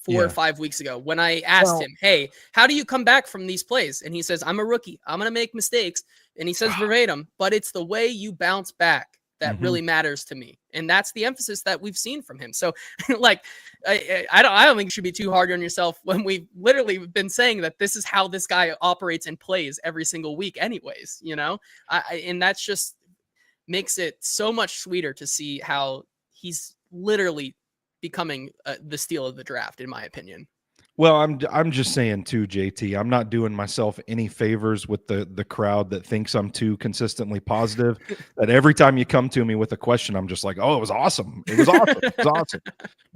4 or 5 weeks ago when I asked him, hey, how do you come back from these plays? And he says, I'm a rookie. I'm going to make mistakes. And he says verbatim, but it's the way you bounce back that really matters to me. And that's the emphasis that we've seen from him. So like, I don't think you should be too hard on yourself when we've literally been saying that this is how this guy operates and plays every single week anyways, and that's just makes it so much sweeter to see how he's literally becoming the steal of the draft, in my opinion. Well, I'm just saying too, JT. I'm not doing myself any favors with the crowd that thinks I'm too consistently positive. That every time you come to me with a question, I'm just like, oh, it was awesome. It was awesome. It was awesome.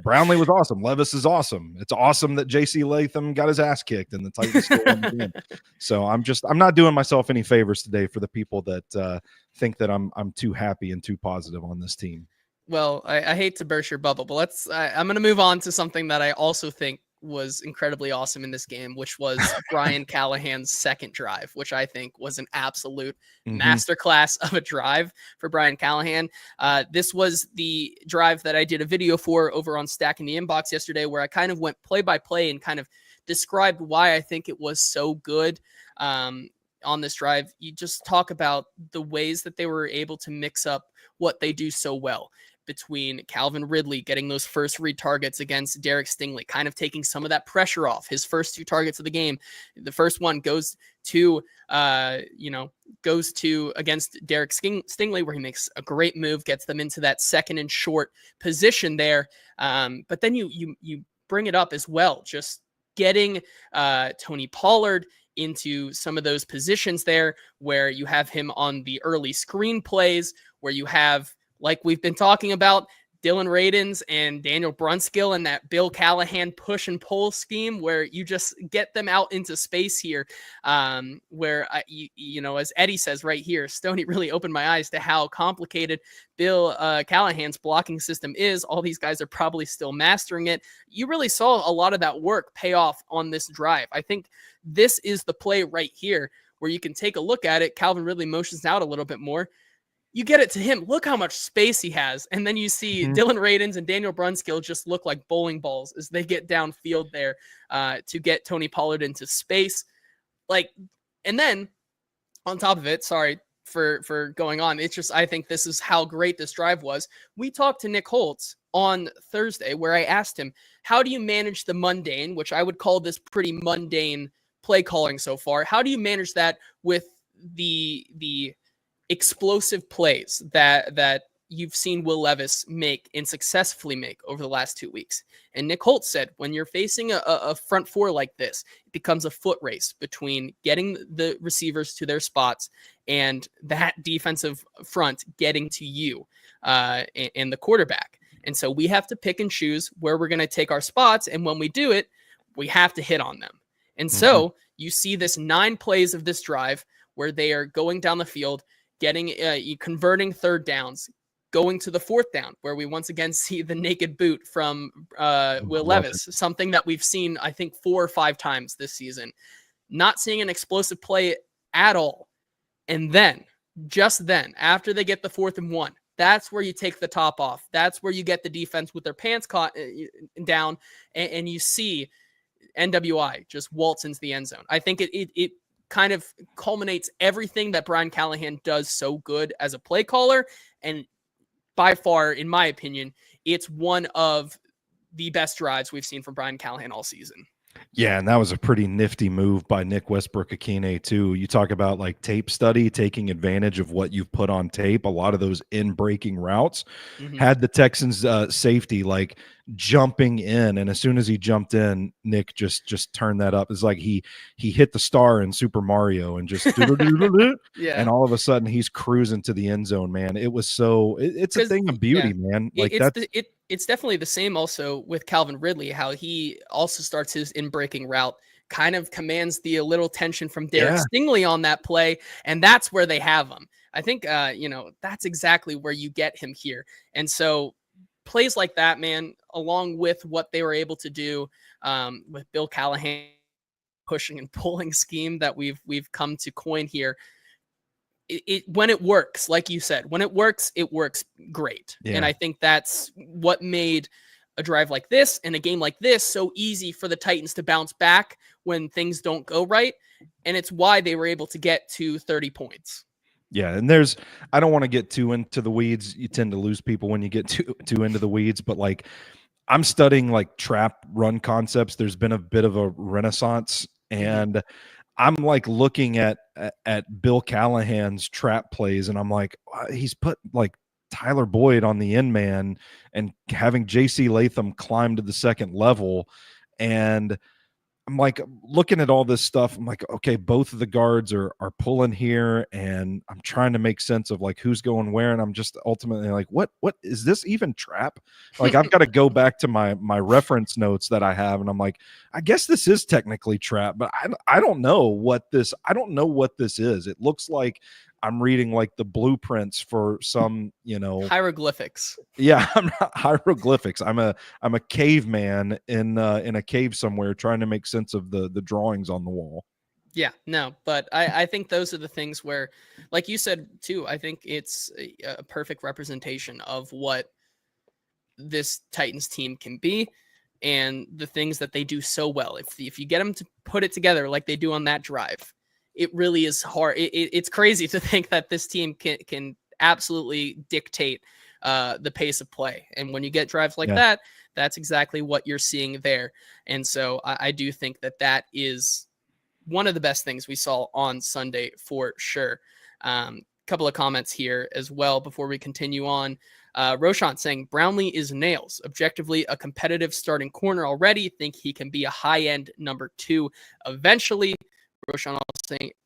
Brownlee was awesome. Levis is awesome. It's awesome that JC Latham got his ass kicked and the Titans still won the game. So I'm not doing myself any favors today for the people that think that I'm too happy and too positive on this team. Well, I hate to burst your bubble, but I'm going to move on to something that I also think was incredibly awesome in this game, which was Brian Callahan's second drive, which I think was an absolute masterclass of a drive for Brian Callahan. This was the drive that I did a video for over on Stacking the Inbox yesterday, where I kind of went play by play and kind of described why I think it was so good. On this drive, you just talk about the ways that they were able to mix up what they do so well, between Calvin Ridley getting those first read targets against Derek Stingley, kind of taking some of that pressure off. His first 2 targets of the game, the first one goes to against Derek Stingley, where he makes a great move, gets them into that second and short position there. But then you bring it up as well, just getting Tony Pollard into some of those positions there where you have him on the early screen plays, where you have, like we've been talking about, Dylan Radins and Daniel Brunskill and that Bill Callahan push and pull scheme, where you just get them out into space here. Where, as Eddie says right here, Stoney really opened my eyes to how complicated Bill Callahan's blocking system is. All these guys are probably still mastering it. You really saw a lot of that work pay off on this drive. I think this is the play right here where you can take a look at it. Calvin Ridley motions out a little bit more. You get it to him. Look how much space he has. And then you see Dylan Radins and Daniel Brunskill just look like bowling balls as they get downfield there to get Tony Pollard into space. And then on top of it, sorry for going on. It's just, I think this is how great this drive was. We talked to Nick Holtz on Thursday, where I asked him, how do you manage the mundane, which I would call this pretty mundane play calling so far? How do you manage that with the explosive plays that you've seen Will Levis make and successfully make over the last 2 weeks? And Nick Holtz said, when you're facing a front four like this, it becomes a foot race between getting the receivers to their spots and that defensive front getting to you and the quarterback. And so we have to pick and choose where we're going to take our spots. And when we do it, we have to hit on them. And so you see this 9 plays of this drive where they are going down the field, getting converting third downs, going to the fourth down, where we once again see the naked boot from Will Levis, something that we've seen, I think, 4 or 5 times this season. Not seeing an explosive play at all. And then, just then, after they get the 4th and 1, that's where you take the top off. That's where you get the defense with their pants caught down, and you see NWI just waltz into the end zone. I think it kind of culminates everything that Brian Callahan does so good as a play caller. And by far, in my opinion, it's one of the best drives we've seen from Brian Callahan all season. Yeah, and that was a pretty nifty move by Nick Westbrook-Akine too. You talk about like tape study, taking advantage of what you've put on tape. A lot of those in-breaking routes had the Texans safety like jumping in, and as soon as he jumped in, Nick just turned that up. It's like he hit the star in Super Mario and just yeah. And all of a sudden he's cruising to the end zone, man. It was it's a thing of beauty, man. Like it's definitely the same also with Calvin Ridley, how he also starts his in-breaking route, kind of commands the little tension from Derek Stingley on that play, and that's where they have him. I think, that's exactly where you get him here. And so plays like that, man, along with what they were able to do with Bill Callahan pushing and pulling scheme that we've come to coin here, when it works, like you said, when it works great. Yeah. And I think that's what made a drive like this and a game like this so easy for the Titans to bounce back when things don't go right. And it's why they were able to get to 30 points. Yeah, and I don't want to get too into the weeds. You tend to lose people when you get too into the weeds, but like I'm studying like trap run concepts. There's been a bit of a renaissance, and I'm like looking at Bill Callahan's trap plays, and I'm like, he's put like Tyler Boyd on the end man and having JC Latham climb to the second level. And I'm like looking at all this stuff. I'm like, okay, both of the guards are pulling here, and I'm trying to make sense of like who's going where. And I'm just ultimately like, what is this even trap? Like I've got to go back to my reference notes that I have, and I'm like, I guess this is technically trap, but I don't know what this is. It looks like I'm reading like the blueprints for some, hieroglyphics. Yeah, I'm not hieroglyphics. I'm a caveman in a cave somewhere trying to make sense of the drawings on the wall. Yeah, no, but I think those are the things where, like you said too, I think it's a perfect representation of what this Titans team can be and the things that they do so well. If you get them to put it together like they do on that drive, it really is hard. It's crazy to think that this team can absolutely dictate the pace of play. And when you get drives like that, that's exactly what you're seeing there. And so I do think that is one of the best things we saw on Sunday for sure. Couple of comments here as well before we continue on. Roshan saying Brownlee is nails. Objectively, a competitive starting corner already. Think he can be a high-end number 2 eventually. Roshan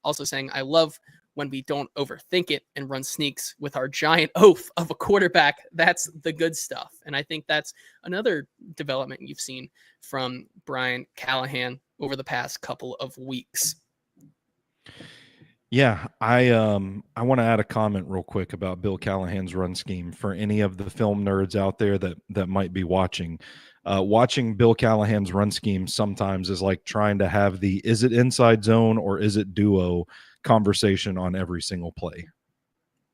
also saying, I love when we don't overthink it and run sneaks with our giant oaf of a quarterback. That's the good stuff. And I think that's another development you've seen from Brian Callahan over the past couple of weeks. Yeah, I want to add a comment real quick about Bill Callahan's run scheme for any of the film nerds out there that might be watching. Watching Bill Callahan's run scheme sometimes is like trying to have the is it inside zone or is it duo conversation on every single play.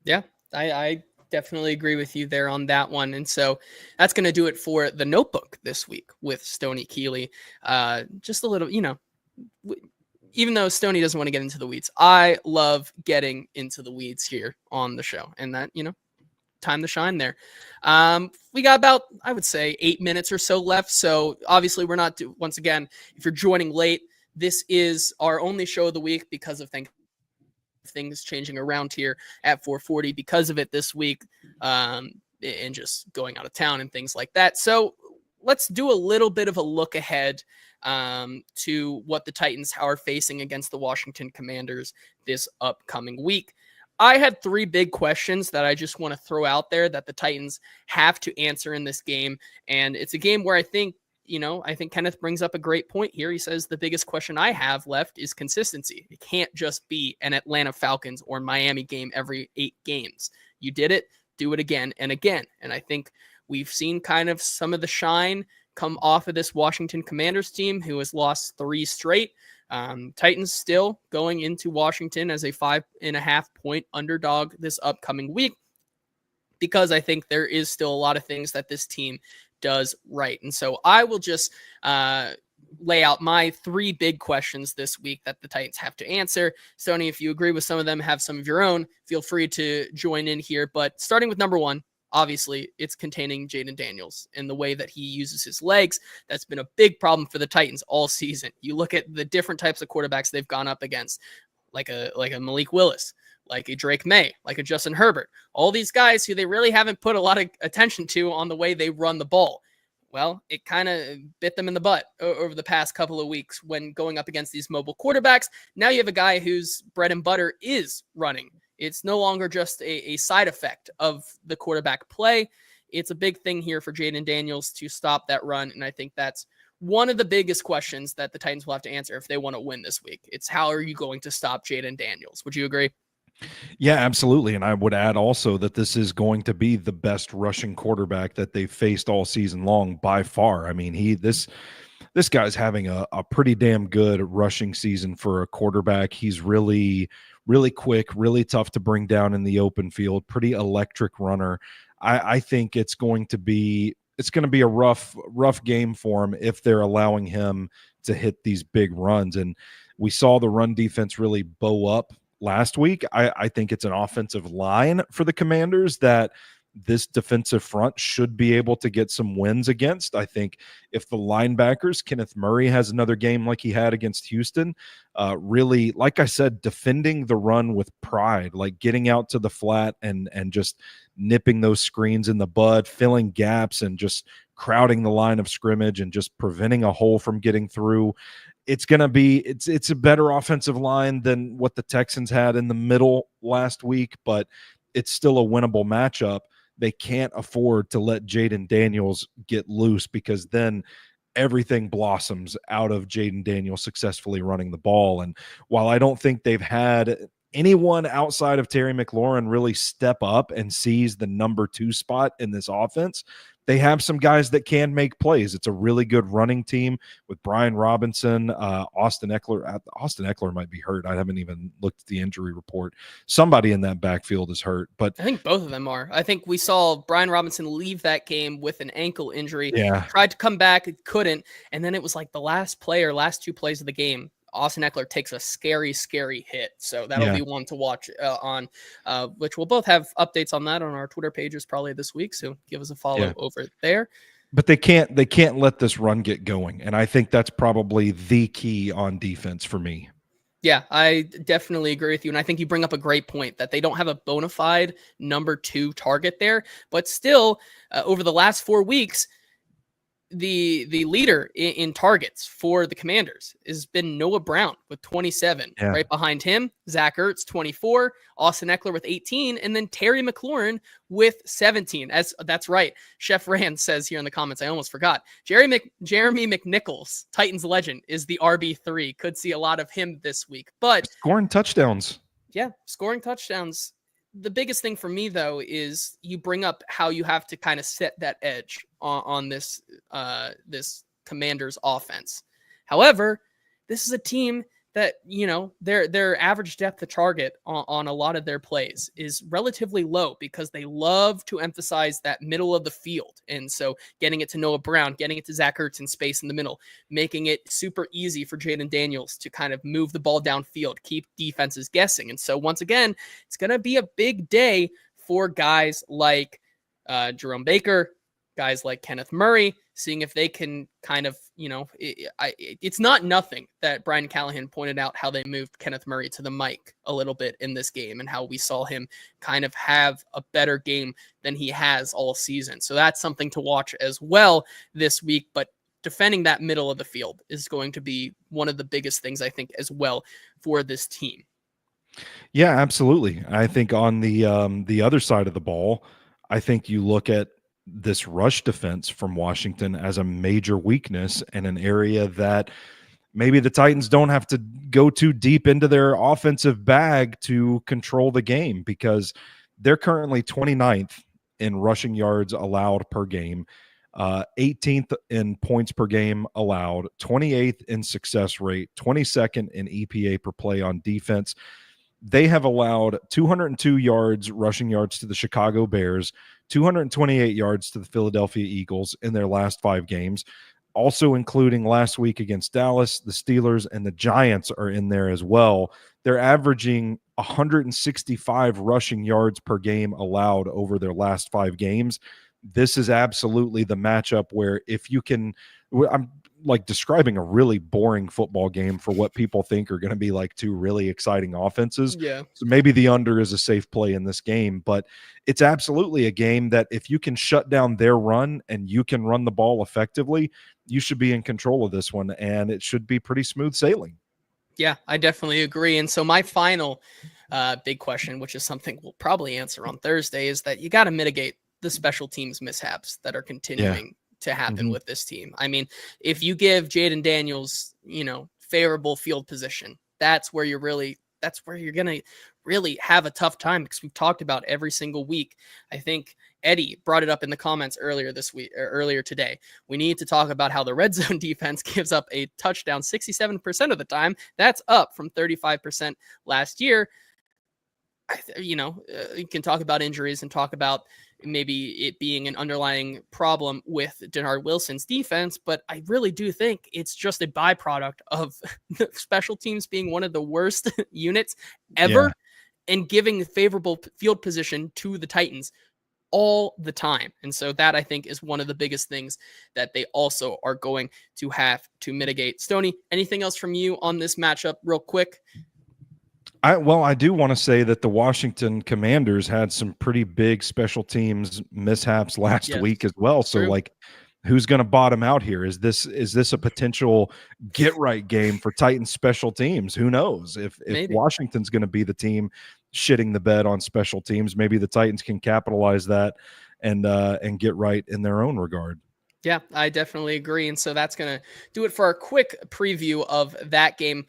Yeah, I definitely agree with you there on that one. And so that's going to do it for the notebook this week with Stoney Keeley. Just a little, even though Stoney doesn't want to get into the weeds, I love getting into the weeds here on the show, and that, time to shine there. We got about, I would say, 8 minutes or so left. So obviously we're not, once again, if you're joining late, this is our only show of the week because of things changing around here at 440 because of it this week, and just going out of town and things like that. So let's do a little bit of a look ahead to what the Titans are facing against the Washington Commanders this upcoming week. I had 3 big questions that I just want to throw out there that the Titans have to answer in this game. And it's a game where I think Kenneth brings up a great point here. He says the biggest question I have left is consistency. It can't just be an Atlanta Falcons or Miami game every 8 games. You did it, do it again and again. And I think we've seen kind of some of the shine come off of this Washington Commanders team who has lost 3 straight. Titans still going into Washington as a 5.5-point underdog this upcoming week because I think there is still a lot of things that this team does right. And so I will just lay out my 3 big questions this week that the Titans have to answer. Stoney, if you agree with some of them, have some of your own, feel free to join in here. But starting with number 1, obviously, it's containing Jayden Daniels and the way that he uses his legs. That's been a big problem for the Titans all season. You look at the different types of quarterbacks they've gone up against, like a Malik Willis, like a Drake May, like a Justin Herbert, all these guys who they really haven't put a lot of attention to on the way they run the ball. Well, it kind of bit them in the butt over the past couple of weeks when going up against these mobile quarterbacks. Now you have a guy whose bread and butter is running. It's no longer just a side effect of the quarterback play. It's a big thing here for Jayden Daniels to stop that run, and I think that's one of the biggest questions that the Titans will have to answer if they want to win this week. It's how are you going to stop Jayden Daniels? Would you agree? Yeah, absolutely. And I would add also that this is going to be the best rushing quarterback that they've faced all season long by far. I mean, this guy's having a pretty damn good rushing season for a quarterback. He's really quick, really tough to bring down in the open field, pretty electric runner. I think it's going to be a rough game for him if they're allowing him to hit these big runs. And we saw the run defense really bow up last week. I think it's an offensive line for the Commanders that this defensive front should be able to get some wins against. I think if the linebackers, Kenneth Murray has another game like he had against Houston, really, like I said, defending the run with pride, like getting out to the flat and just nipping those screens in the bud, filling gaps and just crowding the line of scrimmage and just preventing a hole from getting through. It's going to be it's a better offensive line than what the Texans had in the middle last week, but it's still a winnable matchup. They can't afford to let Jaden Daniels get loose, because then everything blossoms out of Jaden Daniels successfully running the ball. And while I don't think they've had anyone outside of Terry McLaurin really step up and seize the number 2 spot in this offense, they have some guys that can make plays. It's a really good running team with Brian Robinson, Austin Eckler. Austin Eckler might be hurt. I haven't even looked at the injury report. Somebody in that backfield is hurt, but I think both of them are. I think we saw Brian Robinson leave that game with an ankle injury. Yeah. Tried to come back, couldn't, and then it was like the last 2 plays of the game, Austin Eckler takes a scary hit. So that'll be one to watch on, which we'll both have updates on that on our Twitter pages probably this week. So give us a follow over there. But they can't let this run get going. And I think that's probably the key on defense for me. Yeah, I definitely agree with you. And I think you bring up a great point that they don't have a bona fide number 2 target there, but still over the last 4 weeks, the leader in targets for the Commanders has been Noah Brown with 27. Yeah. Right behind him, Zach Ertz, 24, Austin Eckler with 18, and then Terry McLaurin with 17. That's right. Chef Rand says here in the comments, I almost forgot. Jeremy McNichols, Titans legend, is the RB3. Could see a lot of him this week. But scoring touchdowns. Yeah, scoring touchdowns. The biggest thing for me, though, is you bring up how you have to kind of set that edge on this this Commanders offense. However, this is a team that, you know, their average depth of target on a lot of their plays is relatively low because they love to emphasize that middle of the field. And so getting it to Noah Brown, getting it to Zach Ertz in space in the middle, making it super easy for Jaden Daniels to kind of move the ball downfield, keep defenses guessing. And so once again, it's going to be a big day for guys like Jerome Baker, guys like Kenneth Murray, seeing if they can kind of, you know, it's not nothing that Brian Callahan pointed out how they moved Kenneth Murray to the mic a little bit in this game and how we saw him kind of have a better game than he has all season. So that's something to watch as well this week. But defending that middle of the field is going to be one of the biggest things, I think, as well for this team. Yeah, absolutely. I think on the other side of the ball, I think you look at this rush defense from Washington as a major weakness and an area that maybe the Titans don't have to go too deep into their offensive bag to control the game, because they're currently 29th in rushing yards allowed per game, 18th in points per game allowed, 28th in success rate, 22nd in EPA per play on defense. They have allowed 202 yards, rushing yards, to the Chicago Bears, 228 yards to the Philadelphia Eagles in their last 5 games, also including last week against Dallas. The Steelers and the Giants are in there as well. They're averaging 165 rushing yards per game allowed over their last 5 games. This is absolutely the matchup where if you can, I'm like describing a really boring football game for what people think are going to be like 2 really exciting offenses. Yeah. So maybe the under is a safe play in this game, but it's absolutely a game that if you can shut down their run and you can run the ball effectively, you should be in control of this one, and it should be pretty smooth sailing. Yeah, I definitely agree. And so my final big question, which is something we'll probably answer on Thursday, is that you got to mitigate the special teams mishaps that are continuing to happen with this team. I mean, if you give Jaden Daniels, you know, favorable field position, that's where you're going to really have a tough time, because we've talked about every single week. I think Eddie brought it up in the comments earlier today. We need to talk about how the red zone defense gives up a touchdown 67% of the time. That's up from 35% last year. You know, you can talk about injuries and talk about maybe it being an underlying problem with Denard Wilson's defense, but I really do think it's just a byproduct of the special teams being one of the worst units ever and giving favorable field position to the Titans all the time. And so that, I think, is one of the biggest things that they also are going to have to mitigate. Stoney, anything else from you on this matchup real quick? I do want to say that the Washington Commanders had some pretty big special teams mishaps last week as well. So like, who's going to bottom out here? Is this a potential get right game for Titans special teams? Who knows? If Washington's going to be the team shitting the bed on special teams, maybe the Titans can capitalize that and get right in their own regard. Yeah, I definitely agree. And so that's going to do it for our quick preview of that game.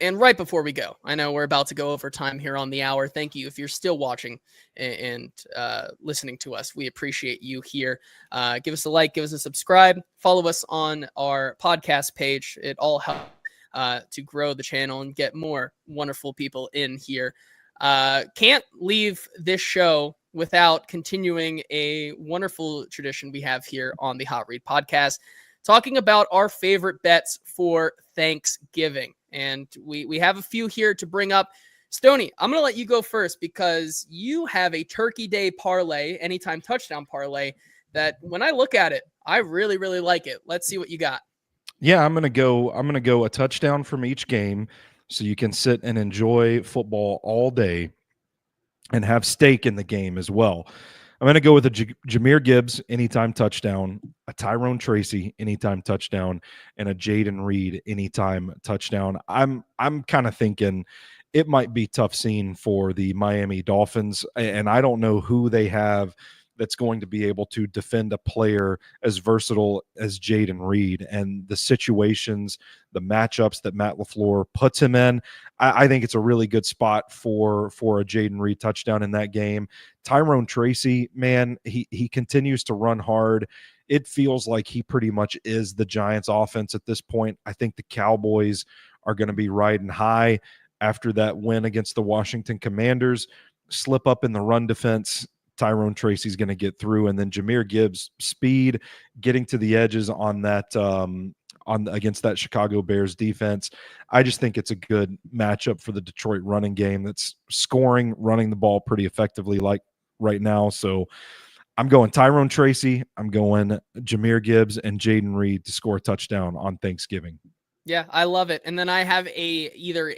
And right before we go, I know we're about to go over time here on the hour. Thank you if you're still watching and listening to us. We appreciate you here. Give us a like, give us a subscribe, follow us on our podcast page. It all helps to grow the channel and get more wonderful people in here. Can't leave this show without continuing a wonderful tradition we have here on the Hot Read podcast, talking about our favorite bets for Thanksgiving. And we have a few here to bring up. Stoney, I'm going to let you go first because you have a Turkey Day parlay, anytime touchdown parlay, that when I look at it, I really, really like it. Let's see what you got. Yeah, I'm going to go a touchdown from each game so you can sit and enjoy football all day and have steak in the game as well. I'm going to go with a Jahmyr Gibbs anytime touchdown, a Tyrone Tracy anytime touchdown, and a Jayden Reed anytime touchdown. I'm kind of thinking it might be tough scene for the Miami Dolphins, and I don't know who they have that's going to be able to defend a player as versatile as Jayden Reed, and the situations, the matchups that Matt LaFleur puts him in. I think it's a really good spot for a Jayden Reed touchdown in that game. Tyrone Tracy, man, he continues to run hard. It feels like he pretty much is the Giants offense at this point. I think the Cowboys are going to be riding high after that win against the Washington Commanders. Slip up in the run defense, Tyrone Tracy's going to get through, and then Jahmyr Gibbs' speed, getting to the edges on that against that Chicago Bears defense. I just think it's a good matchup for the Detroit running game that's scoring, running the ball pretty effectively like right now. So I'm going Tyrone Tracy, I'm going Jahmyr Gibbs, and Jayden Reed to score a touchdown on Thanksgiving. Yeah, I love it. And then I have either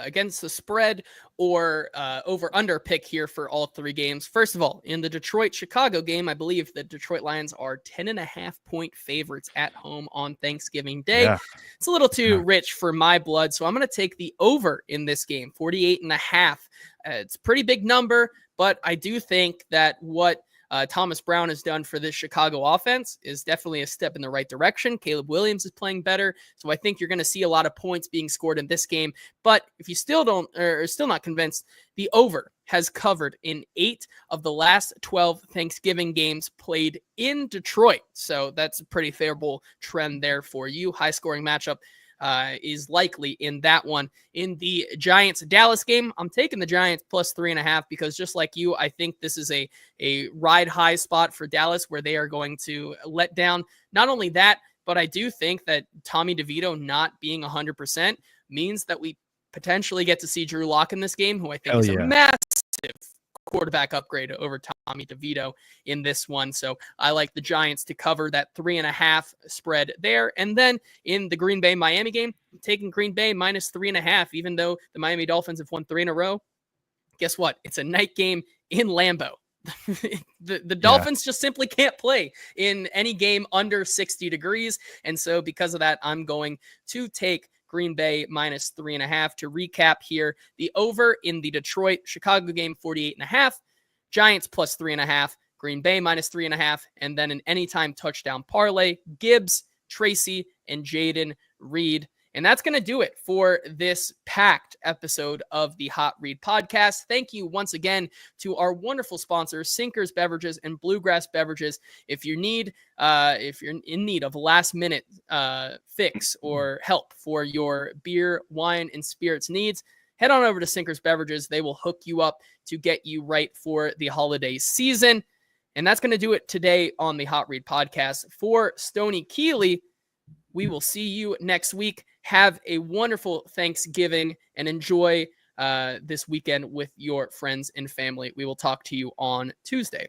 against the spread or over under pick here for all three games. First of all, in the Detroit-Chicago game, I believe the Detroit Lions are 10.5-point favorites at home on Thanksgiving Day. Yeah. It's a little too rich for my blood, so I'm going to take the over in this game, 48.5. It's a pretty big number, but I do think that what Thomas Brown has done for this Chicago offense is definitely a step in the right direction. Caleb Williams is playing better. So I think you're going to see a lot of points being scored in this game. But if you still don't, or are still not convinced, the over has covered in 8 of the last 12 Thanksgiving games played in Detroit. So that's a pretty favorable trend there for you. High scoring matchup is likely in that one. In the Giants-Dallas game, I'm taking the Giants plus 3.5 because just like you, I think this is a ride high spot for Dallas where they are going to let down. Not only that, but I do think that Tommy DeVito not being 100% means that we potentially get to see Drew Lock in this game, who I think is a massive quarterback upgrade over Tommy DeVito in this one. So I like the Giants to cover that 3.5 spread there. And then in the Green Bay Miami game, I'm taking Green Bay minus 3.5, even though the Miami Dolphins have won 3 in a row. Guess what? It's a night game in Lambeau. the Dolphins just simply can't play in any game under 60 degrees. And so because of that, I'm going to take Green Bay minus 3.5. To recap here, the over in the Detroit-Chicago game, 48.5. Giants plus 3.5. Green Bay minus 3.5. And then an anytime touchdown parlay, Gibbs, Tracy, and Jayden Reed. And that's going to do it for this packed episode of the Hot Read podcast. Thank you once again to our wonderful sponsors, Sinkers Beverages and Bluegrass Beverages. If you're in need of a last minute fix or help for your beer, wine, and spirits needs, head on over to Sinkers Beverages. They will hook you up to get you right for the holiday season. And that's going to do it today on the Hot Read podcast. For Stoney, Keeley, we will see you next week. Have a wonderful Thanksgiving and enjoy this weekend with your friends and family. We will talk to you on Tuesday.